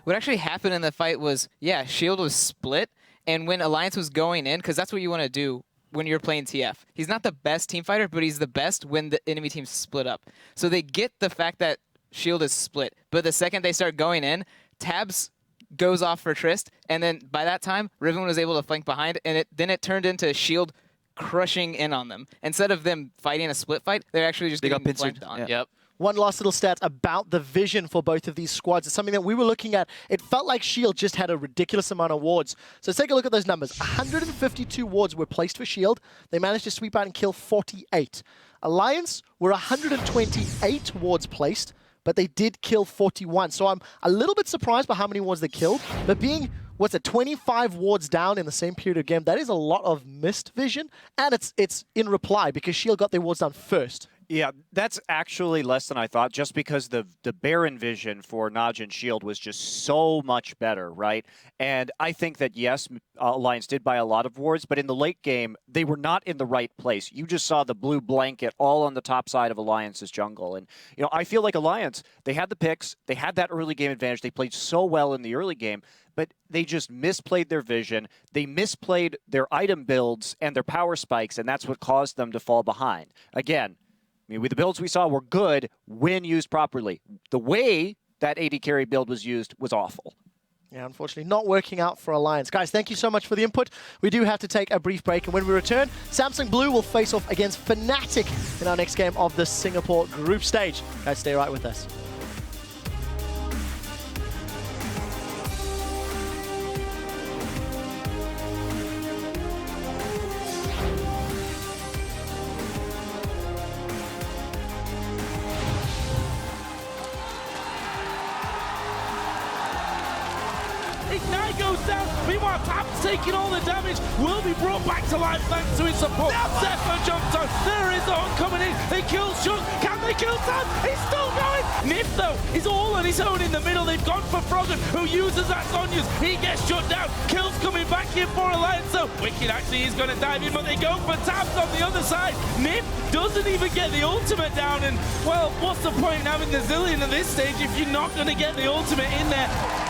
C: What actually happened in the fight was, yeah, Shield was split, and when Alliance was going in, because that's what you want to do when you're playing TF. He's not the best team fighter, but he's the best when the enemy team's split up. So they get the fact that Shield is split, but the second they start going in, Tabs goes off for Trist, and then by that time, Riven was able to flank behind, and then it turned into Shield crushing in on them. Instead of them fighting a split fight, they're actually just getting flanked on.
E: Yeah.
D: Yep.
A: One last little stat about the vision for both of these squads. It's something that we were looking at. It felt like Shield just had a ridiculous amount of wards. So let's take a look at those numbers. 152 wards were placed for Shield. They managed to sweep out and kill 48. Alliance were 128 wards placed, but they did kill 41. So I'm a little bit surprised by how many wards they killed, but being, 25 wards down in the same period of game, that is a lot of missed vision, and it's in reply because Shield got their wards down first.
B: Yeah, that's actually less than I thought, just because the Baron vision for NaJin Shield was just so much better, right? And I think that, yes, Alliance did buy a lot of wards, but in the late game, they were not in the right place. You just saw the blue blanket all on the top side of Alliance's jungle. And, I feel like Alliance, they had the picks, they had that early game advantage, they played so well in the early game, but they just misplayed their vision, they misplayed their item builds and their power spikes, and that's what caused them to fall behind. Again, with the builds we saw were good when used properly. The way that AD carry build was used was awful.
A: Yeah, unfortunately not working out for Alliance. Guys, thank you so much for the input. We do have to take a brief break, and when we return, Samsung Blue will face off against Fnatic in our next game of the Singapore group stage. Guys, stay right with us.
F: Ignite goes down. Meanwhile, Tabs taking all the damage. Will be brought back to life thanks to his support. Zephyr jumps on. There is the hunt coming in. They kill Shug. Can they kill Tabs? He's still going. Nif, though, is all on his own in the middle. They've gone for Froggen, who uses that Zhonya's. He gets shut down. Kills coming back in for Alliance, though. Wicked actually is going to dive in, but they go for Tabs on the other side. Nif doesn't even get the ultimate down, and, well, what's the point in having the Zilean at this stage if you're not going to get the ultimate in there?